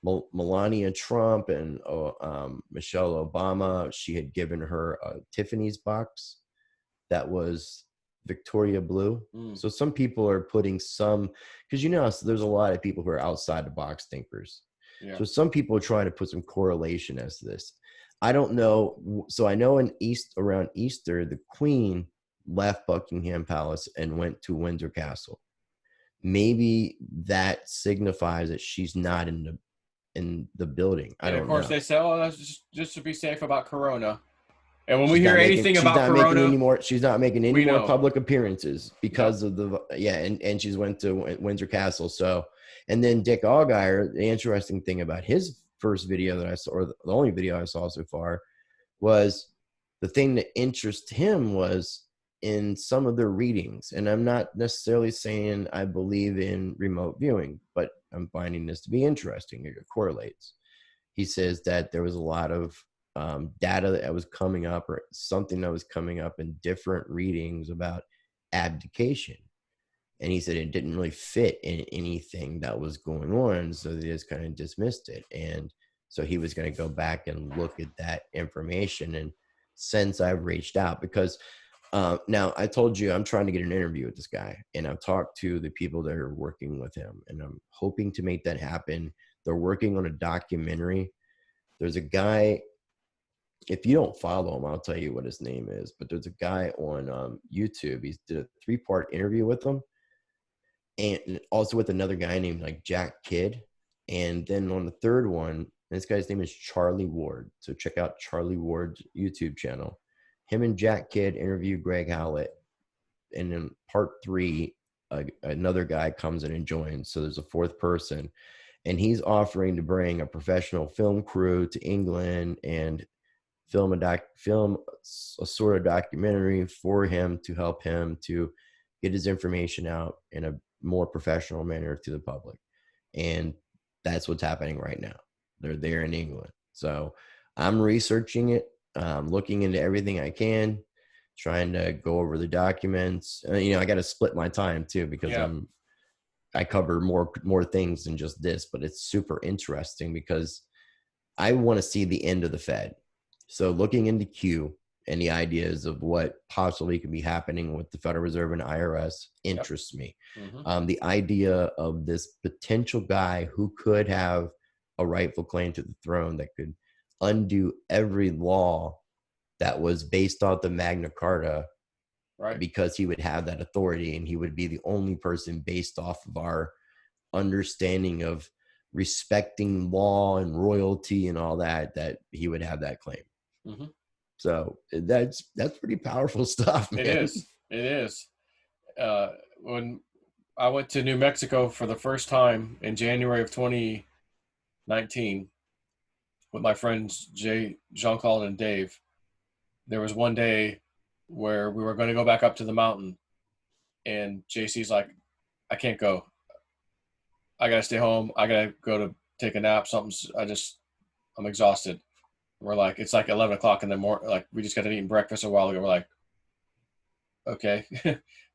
Melania Trump and Michelle Obama. She had given her a Tiffany's box that was Victoria blue. So some people are putting because there's a lot of people who are outside the box thinkers. So some people are trying to put some correlation as to this. I don't know. So I know around Easter, the Queen left Buckingham Palace and went to Windsor Castle. Maybe that signifies that she's not in the building. I don't know. Of course, they say, "Oh, that's just to be safe about Corona." And when we hear anything about Corona, she's not making any more public appearances because of and she's went to Windsor Castle. So, and then Dick Algeier, the interesting thing about his first video that I saw, or the only video I saw so far, was the thing that interested him was in some of their readings. And I'm not necessarily saying I believe in remote viewing, but I'm finding this to be interesting. It correlates. He says that there was a lot of data that was coming up, or something that was coming up in different readings about abdication. And he said it didn't really fit in anything that was going on. So they just kind of dismissed it. And so he was going to go back and look at that information. And since I've reached out, because now I told you I'm trying to get an interview with this guy, and I've talked to the people that are working with him, and I'm hoping to make that happen. They're working on a documentary. There's a guy, if you don't follow him, I'll tell you what his name is, but there's a guy on YouTube. He did a 3-part interview with him, and also with another guy named like Jack Kidd. And then on the third one, this guy's name is Charlie Ward. So check out Charlie Ward's YouTube channel. Him and Jack Kidd interview Greg Howlett. And in part 3, another guy comes in and joins. So there's a 4th person. And he's offering to bring a professional film crew to England and film a sort of documentary for him to help him to get his information out in a more professional manner to the public. And that's what's happening right now. They're there in England. So I'm researching it, looking into everything I can, trying to go over the documents. I got to split my time too, because I cover more things than just this, but it's super interesting because I want to see the end of the Fed. So looking into Q and the ideas of what possibly could be happening with the Federal Reserve and IRS interests me. Mm-hmm. The idea of this potential guy who could have a rightful claim to the throne that could undo every law that was based off the Magna Carta, right? Because he would have that authority, and he would be the only person based off of our understanding of respecting law and royalty and all that he would have that claim. Mm-hmm. So that's pretty powerful stuff, man. It is. When I went to New Mexico for the first time in January of 2019 with my friends Jean-Claude and Dave, there was one day where we were going to go back up to the mountain, and JC's like, I can't go. I got to stay home. I got to go to take a nap. I'm exhausted. We're like, it's like 11 o'clock in the morning. Like, we just got to eat breakfast a while ago. We're like, okay.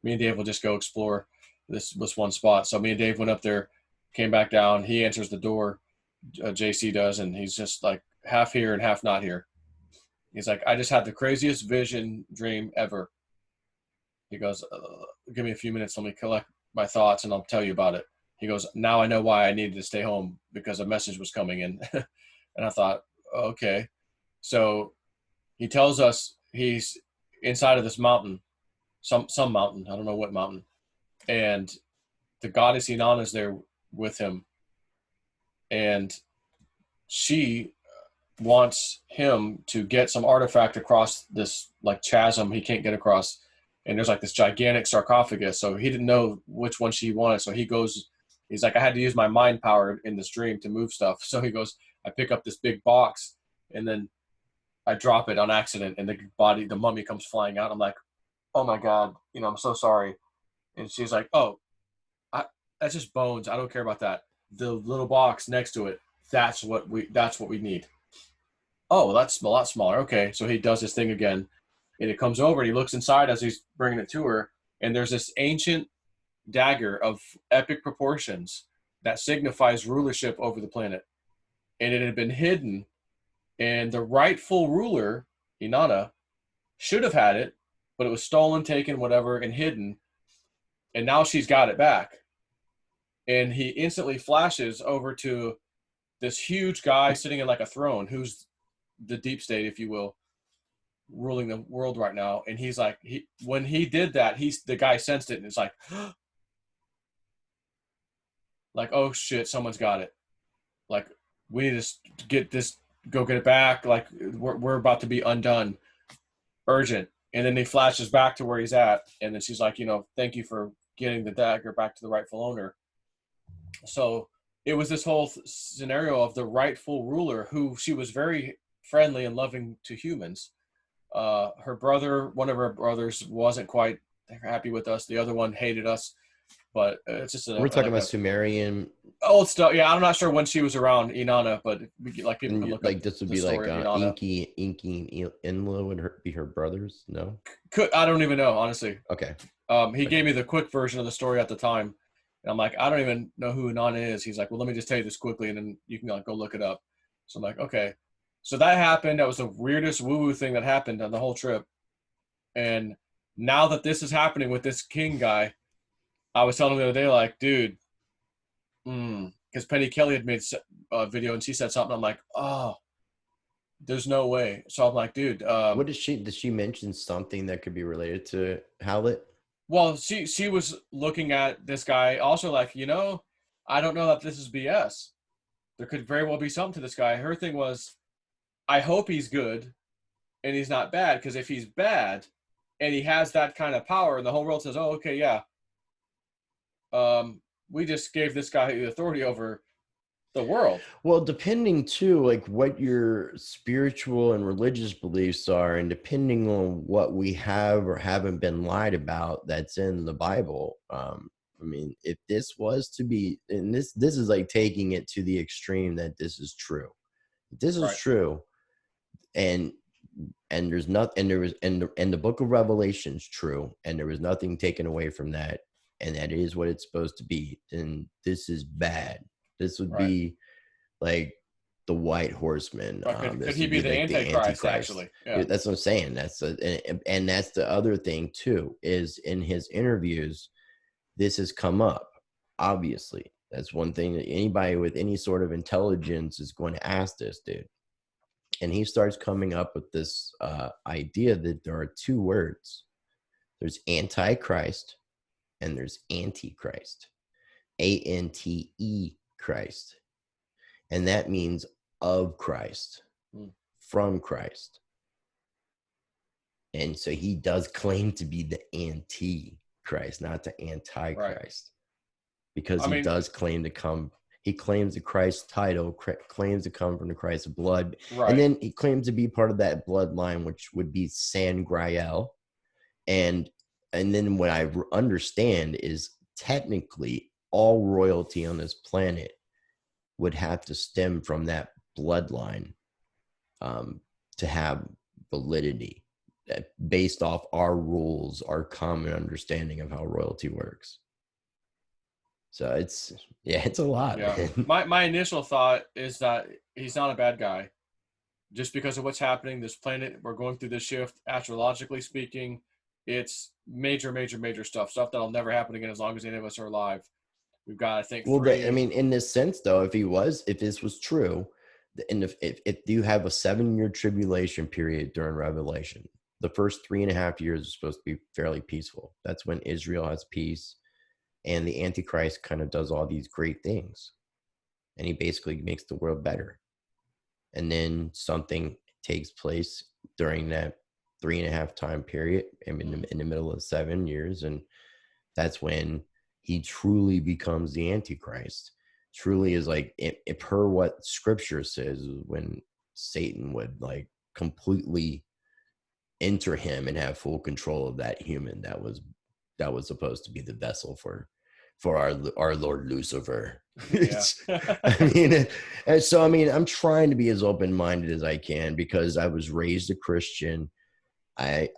Me and Dave will just go explore this one spot. So me and Dave went up there, came back down. He answers the door, JC does, and he's just like half here and half not here. He's like, I just had the craziest dream ever. He goes, give me a few minutes. Let me collect my thoughts and I'll tell you about it. He goes, now I know why I needed to stay home, because a message was coming in. And I thought, okay. So he tells us he's inside of this mountain, some mountain. I don't know what mountain. And the goddess Inanna is there with him. And she wants him to get some artifact across this like chasm he can't get across. And there's like this gigantic sarcophagus. So he didn't know which one she wanted. So he's like, I had to use my mind power in this dream to move stuff. So he goes, I pick up this big box and then I drop it on accident, and the mummy comes flying out. I'm like, oh my God, I'm so sorry. And she's like, oh, that's just bones. I don't care about that. The little box next to it, that's what we need. Oh, well, that's a lot smaller. Okay. So he does this thing again, and it comes over and he looks inside as he's bringing it to her. And there's this ancient dagger of epic proportions that signifies rulership over the planet. And it had been hidden, and the rightful ruler, Inanna, should have had it, but it was stolen, taken, whatever, and hidden. And now she's got it back. And he instantly flashes over to this huge guy sitting in like a throne, who's the deep state, if you will, ruling the world right now. And he's like, when he did that, the guy sensed it, and it's like, like, oh shit, someone's got it. Like, we need to get this, go get it back. Like, we're about to be undone. Urgent. And then he flashes back to where he's at. And then she's like, thank you for getting the dagger back to the rightful owner. So it was this whole scenario of the rightful ruler, who she was very friendly and loving to humans. One of her brothers wasn't quite happy with us. The other one hated us. but it's just We're talking like about a Sumerian, old stuff. Yeah, I'm not sure when she was around Inanna, but like people can and look up like this would the be like story of Inanna. Inky, and Inlo would be her brothers. No, I don't even know, honestly. okay, He okay. gave me the quick version of the story at the time, and I'm like, I don't even know who Inanna is. He's like, well, let me just tell you this quickly, and then you can like go look it up. So I'm like, okay. So that happened. That was the weirdest woo-woo thing that happened on the whole trip. And now that this is happening with this king guy, I was telling him the other day, like, dude, because Penny Kelly had made a video and she said something. I'm like, oh, there's no way. So I'm like, dude, What did she mention something that could be related to Howlett? well, she was looking at this guy also like, I don't know that this is BS. There could very well be something to this guy. Her thing was, I hope he's good and he's not bad, because if he's bad and he has that kind of power and the whole world says, oh, okay, yeah, we just gave this guy the authority over the world. Well, depending too, like what your spiritual and religious beliefs are, and depending on what we have or haven't been lied about that's in the Bible. I mean, if this was to be, and this is like taking it to the extreme that this is true. If this is Right, true, and there's nothing, and there was, and the book of Revelation's true, and there was nothing taken away from that, and that is what it's supposed to be, then this is bad. This would right. be like the white horseman. But could This he would be be the like the Antichrist, Antichrist. actually? Yeah. That's what I'm saying. And that's the other thing too, is in his interviews, this has come up. Obviously, that's one thing that anybody with any sort of intelligence is going to ask this dude. And he starts coming up with this idea that there are two words. There's Antichrist and there's Antichrist. ANTE Christ. And that means of Christ, from Christ. And so he does claim to be the anti-Christ, not the Antichrist, Right. because I he mean, does claim to come. He claims the Christ title, claims to come from the Christ's blood. And right. then he claims to be part of that bloodline, which would be San Grael. And then what I understand is technically all royalty on this planet would have to stem from that bloodline to have validity, based off our rules, our common understanding of how royalty works. So it's a lot, Yeah. man. My initial thought is that he's not a bad guy. Just because of what's happening, this planet, we're going through this shift, astrologically speaking, it's major, major, major stuff that'll never happen again as long as any of us are alive. We've got, I think, Well, I three. mean, in this sense, though, if this was true, and if you have a 7-year tribulation period during Revelation, the first 3.5 years are supposed to be fairly peaceful. That's when Israel has peace, and the Antichrist kind of does all these great things, and he basically makes the world better. And then something takes place during that 3.5 time period, in the middle of 7 years, and that's when he truly becomes the Antichrist. Truly is like, if per what Scripture says, when Satan would like completely enter him and have full control of that human that was supposed to be the vessel for our Lord Lucifer. Yeah. I mean, and so I mean, I'm trying to be as open-minded as I can, because I was raised a Christian. I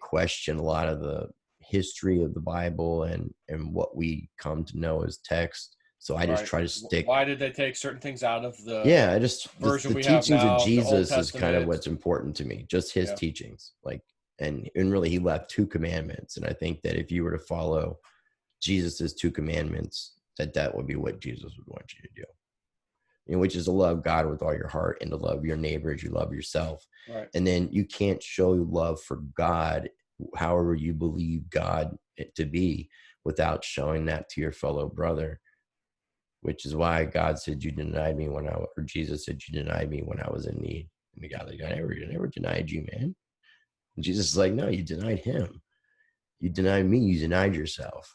question a lot of the history of the Bible and what we come to know as text. So I just Right. try to stick. Why did they take certain things out of the Yeah, I just version the we have teachings of now, the Old Jesus is kind of Testament? what's important to me. Just his Yeah. teachings, like, and really, he left 2 commandments, and I think that if you were to follow Jesus's 2 commandments, that would be what Jesus would want you to do. Which is to love God with all your heart and to love your neighbor as you love yourself. Right. And then you can't show love for God, however you believe God to be, without showing that to your fellow brother. Which is why God said, you denied me or Jesus said, you denied me when I was in need. And the guy's like, I never denied you, man. And Jesus is like, no, you denied him. You denied me, you denied yourself.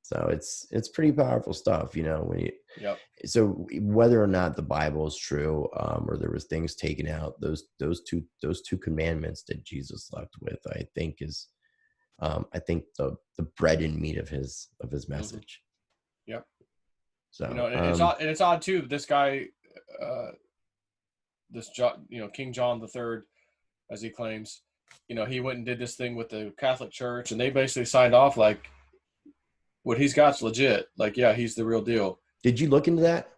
So it's pretty powerful stuff, when you. Yep. So whether or not the Bible is true, or there was things taken out, those two commandments that Jesus left with, I think I think the bread and meat of his Mm-hmm. message. Yep. So It's odd too. This guy, King John III, as he claims, he went and did this thing with the Catholic Church, and they basically signed off like what he's got's legit. Like, yeah, he's the real deal. did you look into that?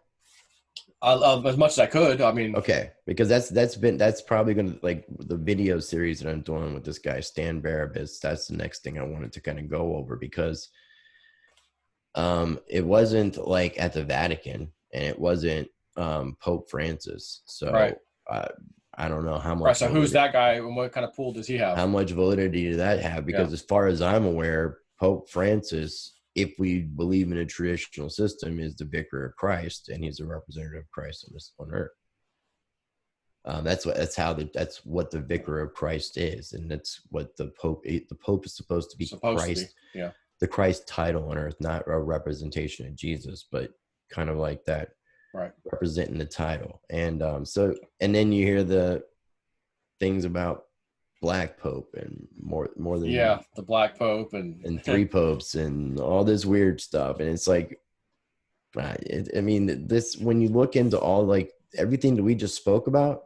As much as I could. I mean, okay, because that's probably going to, like, the video series that I'm doing with this guy Stan Barabas. That's the next thing I wanted to kind of go over, because it wasn't like at the Vatican, and it wasn't Pope Francis. right. So I don't know how Right. much So who's that guy, and what kind of pool does he have? how much validity did that have? Because as far as I'm aware, Pope Francis, if we believe in a traditional system, is the vicar of Christ, and he's a representative of Christ on earth. That's what the vicar of Christ is, and that's what the Pope is supposed to be. Christ, yeah. The Christ title on earth, not a representation of Jesus, but kind of like that, right? Representing the title. And and then you hear the things about Black Pope and more than the Black Pope and 3 popes and all this weird stuff, and it's like, I mean, this, when you look into all, like, everything that we just spoke about,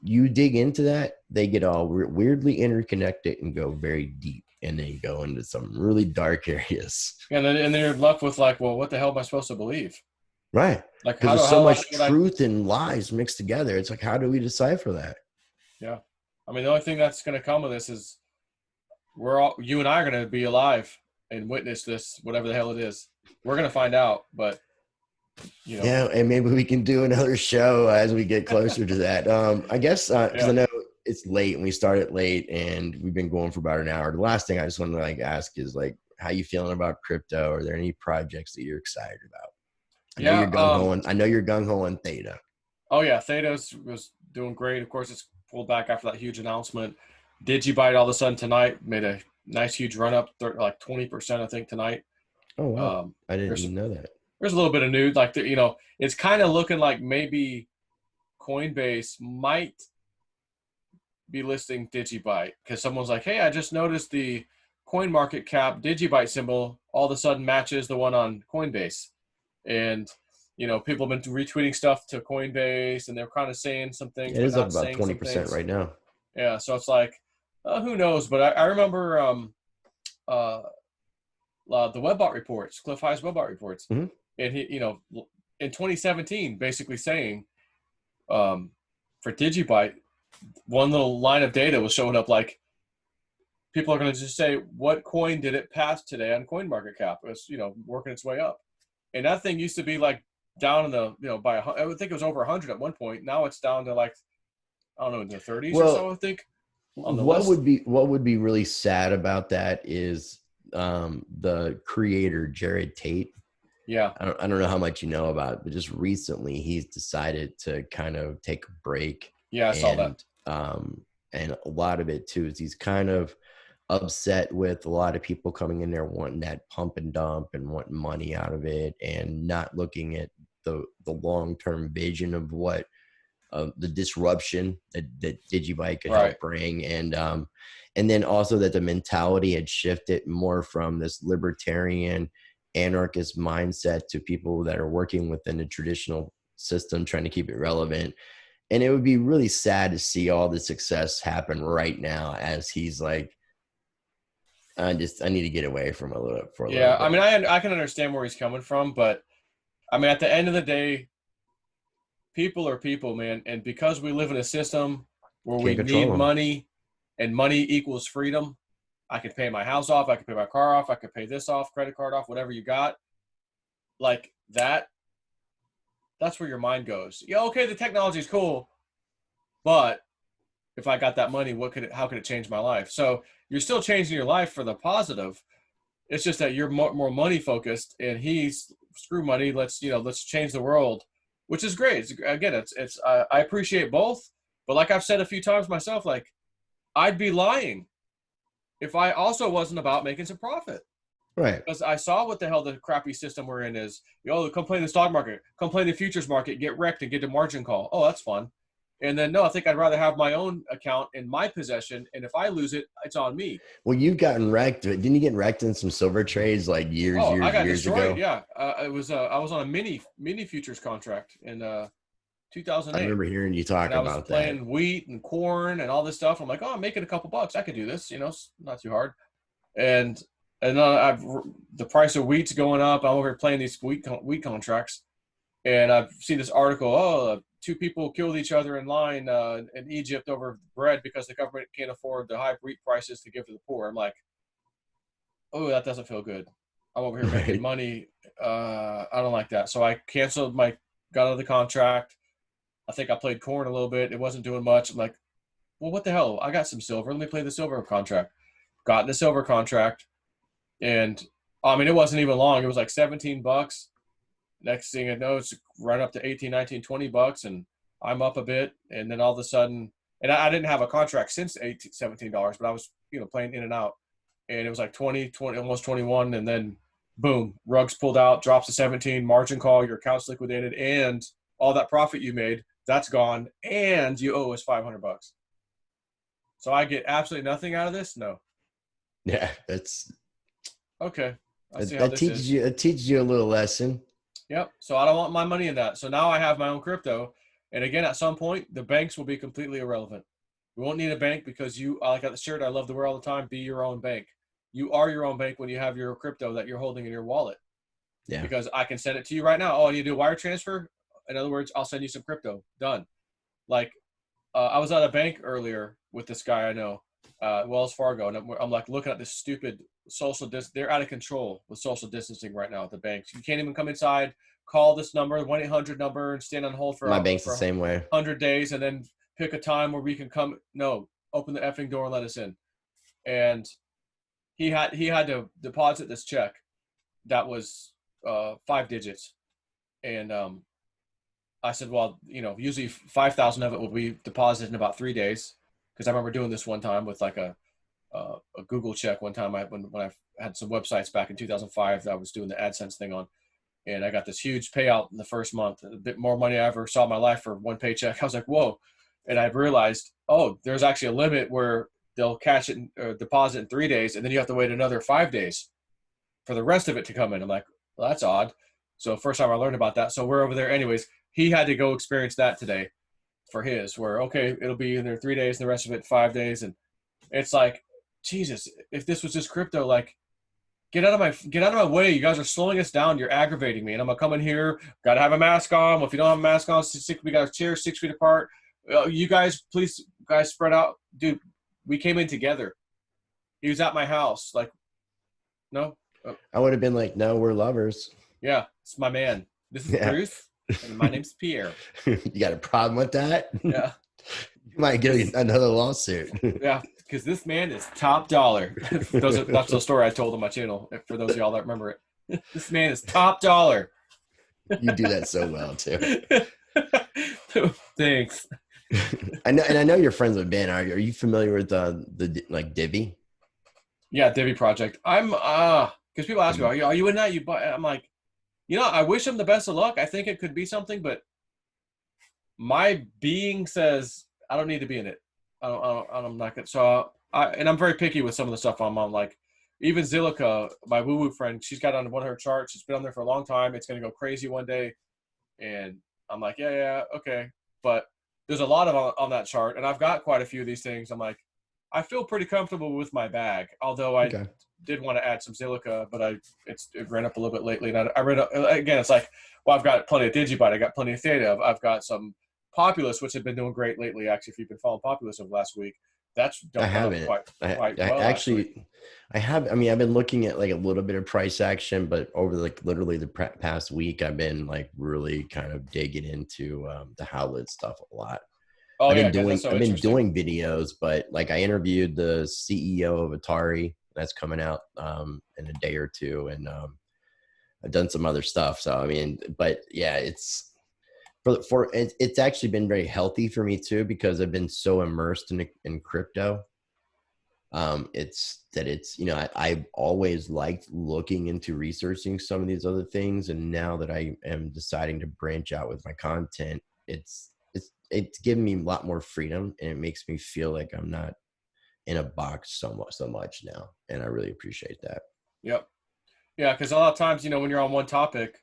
you dig into that, they get all weirdly interconnected and go very deep, and then go into some really dark areas. And then you're left with, like, well, what the hell am I supposed to believe? Right. Like, because there's so much truth and lies mixed together. It's like, how do we decipher that? Yeah. I mean, the only thing that's going to come of this is you and I are going to be alive and witness this, whatever the hell it is. We're going to find out, but Yeah, and maybe we can do another show as we get closer to that. I guess because I know it's late and we started late and we've been going for about an hour. The last thing I just want to, like, ask is, like, how you feeling about crypto? Are there any projects that you're excited about? I know you're gung-ho on Theta. Oh yeah, Theta was doing great. Of course, it's pulled back after that huge announcement. Digibyte all of a sudden tonight made a nice huge run up, like 20%, I think, tonight. Oh wow, I didn't even know that. There's a little bit of news, like, it's kind of looking like maybe Coinbase might be listing Digibyte, because someone's like, hey, I just noticed the CoinMarketCap Digibyte symbol all of a sudden matches the one on Coinbase. And, people have been retweeting stuff to Coinbase, and they're kind of saying some things. It is up about 20% right now. Yeah, so it's like, who knows? But I remember the WebBot reports, Cliff High's WebBot reports. Mm-hmm. And he, in 2017, basically saying, for Digibyte, one little line of data was showing up, like, people are going to just say, what coin did it pass today on CoinMarketCap? It was, working its way up. And that thing used to be, like, down in the, by, I would think it was over 100 at one point. Now it's down to, like, I don't know, in the 30s or so, I think. What would be really sad about that is the creator, Jared Tate. Yeah. I don't know how much you know about it, but just recently he's decided to kind of take a break. Yeah, I saw that. And a lot of it too is he's kind of upset with a lot of people coming in there wanting that pump and dump and wanting money out of it, and not looking at the long-term vision of what the disruption that Digibyte could help bring. And then also that the mentality had shifted more from this libertarian anarchist mindset to people that are working within the traditional system, trying to keep it relevant. And it would be really sad to see all the success happen right now, as he's like, I need to get away from a little bit. Yeah, I mean, I can understand where he's coming from, but I mean, at the end of the day, people are people, man. And because we live in a system where we need money, and money equals freedom, I could pay my house off, I could pay my car off, I could pay this off, credit card off, whatever you got. Like that, that's where your mind goes. Yeah, okay, the technology is cool, but if I got that money, how could it change my life? So you're still changing your life for the positive. It's just that you're more money focused, and he's screw money. Let's change the world, which is great. I appreciate both, but like I've said a few times myself, like I'd be lying if I also wasn't about making some profit. Right. Because I saw what the hell the crappy system we're in is. Come play the stock market, come play the futures market, get wrecked and get a margin call. Oh, that's fun. And then, no, I think I'd rather have my own account in my possession. And if I lose it, it's on me. Well, you've gotten wrecked. Didn't you get wrecked in some silver trades like Oh, I got years destroyed. ago? Yeah. I was on a mini futures contract in I 2008. remember hearing you And talk I was about that. playing wheat and corn and all this stuff. I'm like, oh, I'm making a couple bucks. I could do this. It's not too hard. And I've the price of wheat's going up. I'm over here playing these wheat contracts, and I've seen this article. Oh, two people killed each other in line in Egypt over bread because the government can't afford the high wheat prices to give to the poor. I'm like, oh, that doesn't feel good. I'm over here making Right. money. I don't like that. So I got out of the contract. I think I played corn a little bit. It wasn't doing much. I'm like, well, what the hell? I got some silver. Let me play the silver contract. Got in the silver contract, and I mean, it wasn't even long. It was like $17. Next thing I know, it's right up to 18, 19, $20, and I'm up a bit. And then all of a sudden, and I didn't have a contract since $17, but I was, playing in and out. And it was like 20, almost 21. And then boom, rugs pulled out, drops to 17, margin call, your account's liquidated, and all that profit you made, that's gone. And you owe us $500. So I get absolutely nothing out of this? No. Yeah, Okay. I see how that this teaches is. you a little lesson. Yep. So I don't want my money in that. So now I have my own crypto. And again, at some point, the banks will be completely irrelevant. We won't need a bank because like the shirt I love to wear all the time, be your own bank. You are your own bank when you have your crypto that you're holding in your wallet. Yeah. Because I can send it to you right now. Oh, you do a wire transfer? In other words, I'll send you some crypto. Done. Like, I was at a bank earlier with this guy I know, Wells Fargo, and I'm like looking at this stupid social they're out of control with social distancing right now at the banks. You can't even come inside, call this number, 1-800 number, and stand on hold My bank's the for same way. 100 days and then pick a time where we can come. No, open the effing door and let us in. And he had to deposit this check that was 5 digits. And I said, well, usually 5,000 of it will be deposited in about 3 days. Because I remember doing this one time with like a Google check one time when I had some websites back in 2005 that I was doing the AdSense thing on. And I got this huge payout in the first month, a bit more money I ever saw in my life for one paycheck. I was like, whoa. And I realized, oh, there's actually a limit where they'll catch it and deposit in 3 days. And then you have to wait another 5 days for the rest of it to come in. I'm like, well, that's odd. So first time I learned about that. So we're over there. Anyways, he had to go experience that today for his, where, okay, it'll be in there 3 days and the rest of it 5 days. And it's like, Jesus, if this was just crypto, like, get out of my way. You guys are slowing us down. You're aggravating me. And I'm going to come in here, got to have a mask on. Well, if you don't have a mask on, we got chairs 6 feet apart. You guys, please, guys, spread out. Dude, we came in together. He was at my house. Like, no. I would have been like, no, we're lovers. Yeah, it's my man. This is Bruce, and my name's Pierre. You got a problem with that? Yeah. You might get another lawsuit. Yeah, because this man is top dollar. That's the story I told on my channel, for those of y'all that remember it. This man is top dollar. You do that so well, too. Thanks. I know you're friends with Ben. Are you familiar with the like Divi? Yeah, Divi Project. I'm because people ask me, are you in that? I'm like, I wish him the best of luck. I think it could be something, but my being says I don't need to be in it. I'm not good. So I'm very picky with some of the stuff I'm on. Like even Zilliqa, my woo-woo friend, she's got on one of her charts. It's been on there for a long time. It's going to go crazy one day. And I'm like, yeah, okay. But there's a lot of on that chart. And I've got quite a few of these things. I'm like, I feel pretty comfortable with my bag. Although I did want to add some Zilliqa, but it ran up a little bit lately. And I read, again, it's like, well, I've got plenty of Digibyte. I got plenty of Theta. I've got some Populous, which have been doing great lately. Actually, if you've been following Populous over last week, that's done I haven't. quite well. Actually, I have. I mean, I've been looking at like a little bit of price action, but over like literally the past week, I've been like really kind of digging into the Howlett stuff a lot. Oh, I've been doing videos, but like I interviewed the CEO of Atari. That's coming out in a day or two, and I've done some other stuff. So I mean, but yeah, it's it's actually been very healthy for me too, because I've been so immersed in crypto. I've always liked looking into researching some of these other things, and now that I am deciding to branch out with my content, it's it's given me a lot more freedom, and it makes me feel like I'm not in a box so much now, and I really appreciate that. Yep. Yeah, because a lot of times, when you're on one topic,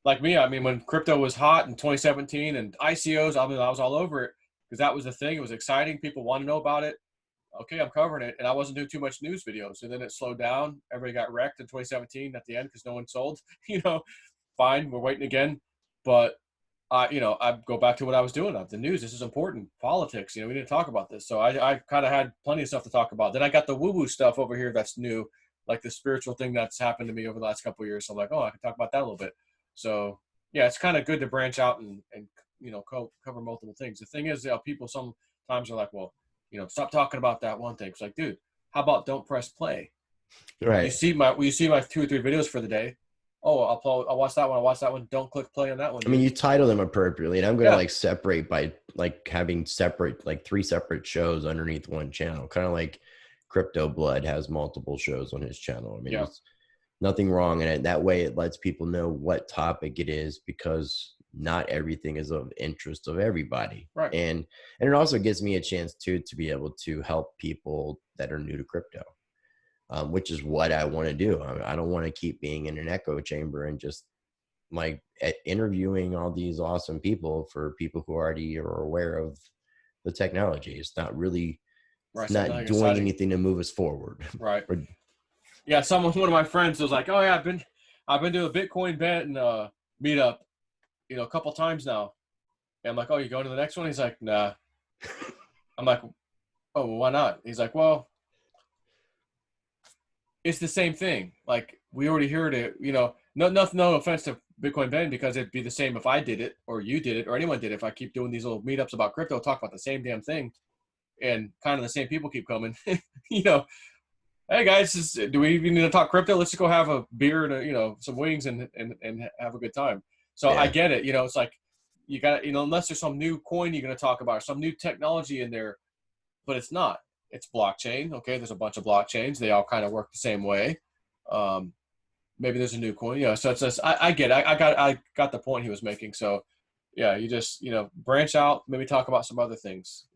like me, I mean, when crypto was hot in 2017 and ICOs, I mean, I was all over it because that was the thing. It was exciting. People want to know about it. Okay, I'm covering it, and I wasn't doing too much news videos. And then it slowed down. Everybody got wrecked in 2017 at the end because no one sold. Fine, we're waiting again. But I go back to what I was doing. The news, this is important. Politics, we need to talk about this. So I kind of had plenty of stuff to talk about. Then I got the woo-woo stuff over here that's new, like the spiritual thing that's happened to me over the last couple of years. So I'm like, oh, I can talk about that a little bit. So yeah, it's kind of good to branch out and cover multiple things. The thing is, people sometimes are like, well, stop talking about that one thing. It's like, dude, how about don't press play? Right. You see my 2 or 3 videos for the day. Oh, I'll watch that one. I'll watch that one. Don't click play on that one. Dude. I mean, you title them appropriately, and I'm going to separate by having separate, 3 separate shows underneath one channel, kind of like Crypto Blood has multiple shows on his channel. I mean, there's nothing wrong in it. That way it lets people know what topic it is, because not everything is of interest of everybody. Right. And it also gives me a chance to be able to help people that are new to crypto. Which is what I want to do. I don't want to keep being in an echo chamber and just interviewing all these awesome people for people who already are aware of the technology. It's not really not doing exciting. Anything to move us forward. Right. Yeah. One of my friends was like, oh yeah, I've been to a Bitcoin bet and meetup, a couple times now. And I'm like, oh, you going to the next one? He's like, nah. I'm like, oh, well, why not? He's like, well, it's the same thing. Like, we already heard it, no offense to Bitcoin Ben, because it'd be the same if I did it or you did it or anyone did it. If I keep doing these little meetups about crypto, talk about the same damn thing, and kind of the same people keep coming, hey guys, do we even need to talk crypto? Let's just go have a beer and some wings and have a good time. So yeah. I get it. It's like, you got, unless there's some new coin you're going to talk about, or some new technology in there, but it's not. It's blockchain. Okay, there's a bunch of blockchains. They all kind of work the same way. Maybe there's a new coin. So it's just, I get it. I got the point he was making. So yeah, you just branch out. Maybe talk about some other things.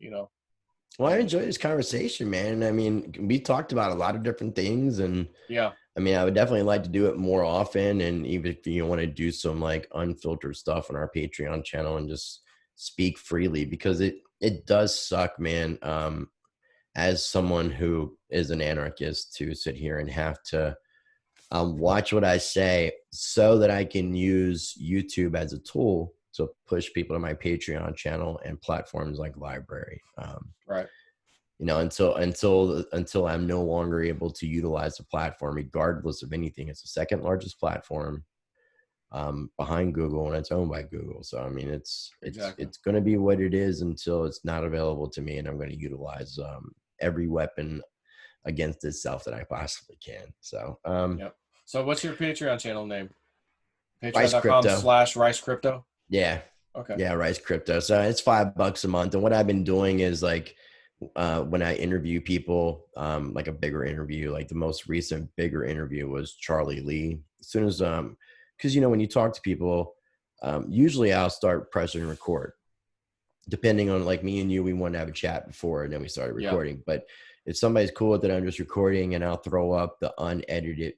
Well, I enjoyed this conversation, man. I mean, we talked about a lot of different things, and yeah. I mean, I would definitely like to do it more often. And even if you want to do some unfiltered stuff on our Patreon channel and just speak freely, because it does suck, man. As someone who is an anarchist, to sit here and have to watch what I say so that I can use YouTube as a tool to push people to my Patreon channel and platforms like Library. Right. Until I'm no longer able to utilize the platform, regardless of anything. It's the second largest platform behind Google, and it's owned by Google. So I mean, it's going to be what it is until it's not available to me, and I'm going to utilize every weapon against itself that I possibly can. So yep. So what's your Patreon channel name? Patreon.com/Rice Crypto. Yeah. Okay. Yeah, Rice Crypto. So it's $5 a month. And what I've been doing is when I interview people, like a bigger interview, like the most recent bigger interview was Charlie Lee. As soon as because when you talk to people, usually I'll start pressing record. Depending on me and you, we want to have a chat before, and then we started recording. Yeah. But if somebody's cool with it, I'm just recording, and I'll throw up the unedited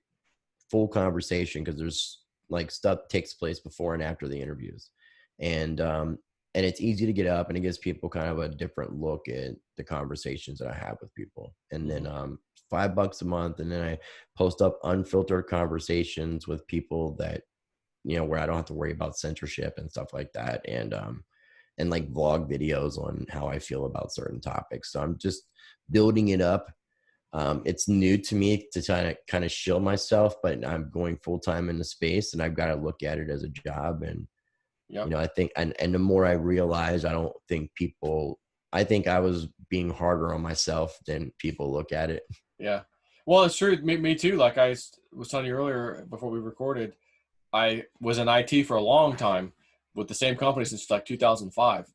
full conversation, because there's stuff takes place before and after the interviews. And it's easy to get up, and it gives people kind of a different look at the conversations that I have with people. And then $5 a month, and then I post up unfiltered conversations with people that where I don't have to worry about censorship and stuff like that, and vlog videos on how I feel about certain topics. So I'm just building it up. It's new to me to kind of shield myself, but I'm going full time in the space, and I've got to look at it as a job. And yep. I think, and the more I realize, I think I was being harder on myself than people look at it. Yeah. Well, it's true. Me too. Like I was telling you earlier before we recorded, I was in IT for a long time with the same company since 2005.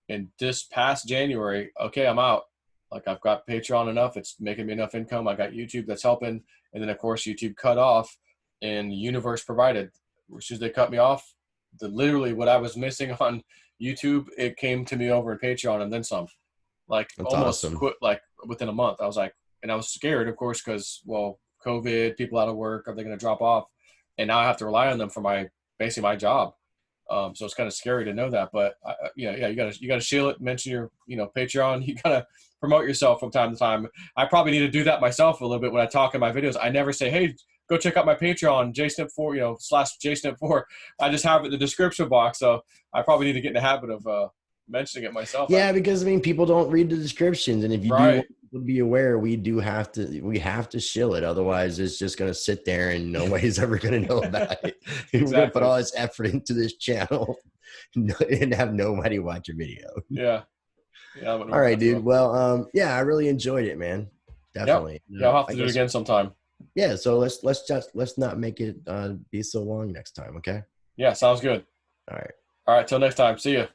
And this past January, okay, I'm out. I've got Patreon enough. It's making me enough income. I got YouTube that's helping. And then of course YouTube cut off, and Universe provided. As soon as they cut me off, literally what I was missing on YouTube, it came to me over in Patreon and then some. Like That's almost awesome. quit like within a month. I was like, and I was scared, of course, because well, COVID, people out of work, are they going to drop off? And now I have to rely on them for my basically my job. So it's kind of scary to know that, but yeah, you gotta shield it. Mention your Patreon. You gotta promote yourself from time to time. I probably need to do that myself a little bit when I talk in my videos. I never say, hey, go check out my Patreon, Jsnip4, / Jsnip4. I just have it in the description box. So I probably need to get in the habit of mentioning it myself. Yeah, because I mean, people don't read the descriptions, and if you do Right. want people to be aware, we have to shill it. Otherwise, it's just going to sit there, and nobody's ever going to know about it. We're going to put Exactly. all this effort into this channel and have nobody watch a video. Yeah. Yeah. That wouldn't All work right, out too dude. well. Well, yeah, I really enjoyed it, man. Yep. Definitely. Yeah. I'll have I to do it guess again sometime. yeah. So let's not make it be so long next time. Okay. Yeah. Sounds good. All right. All right. Till next time. See ya.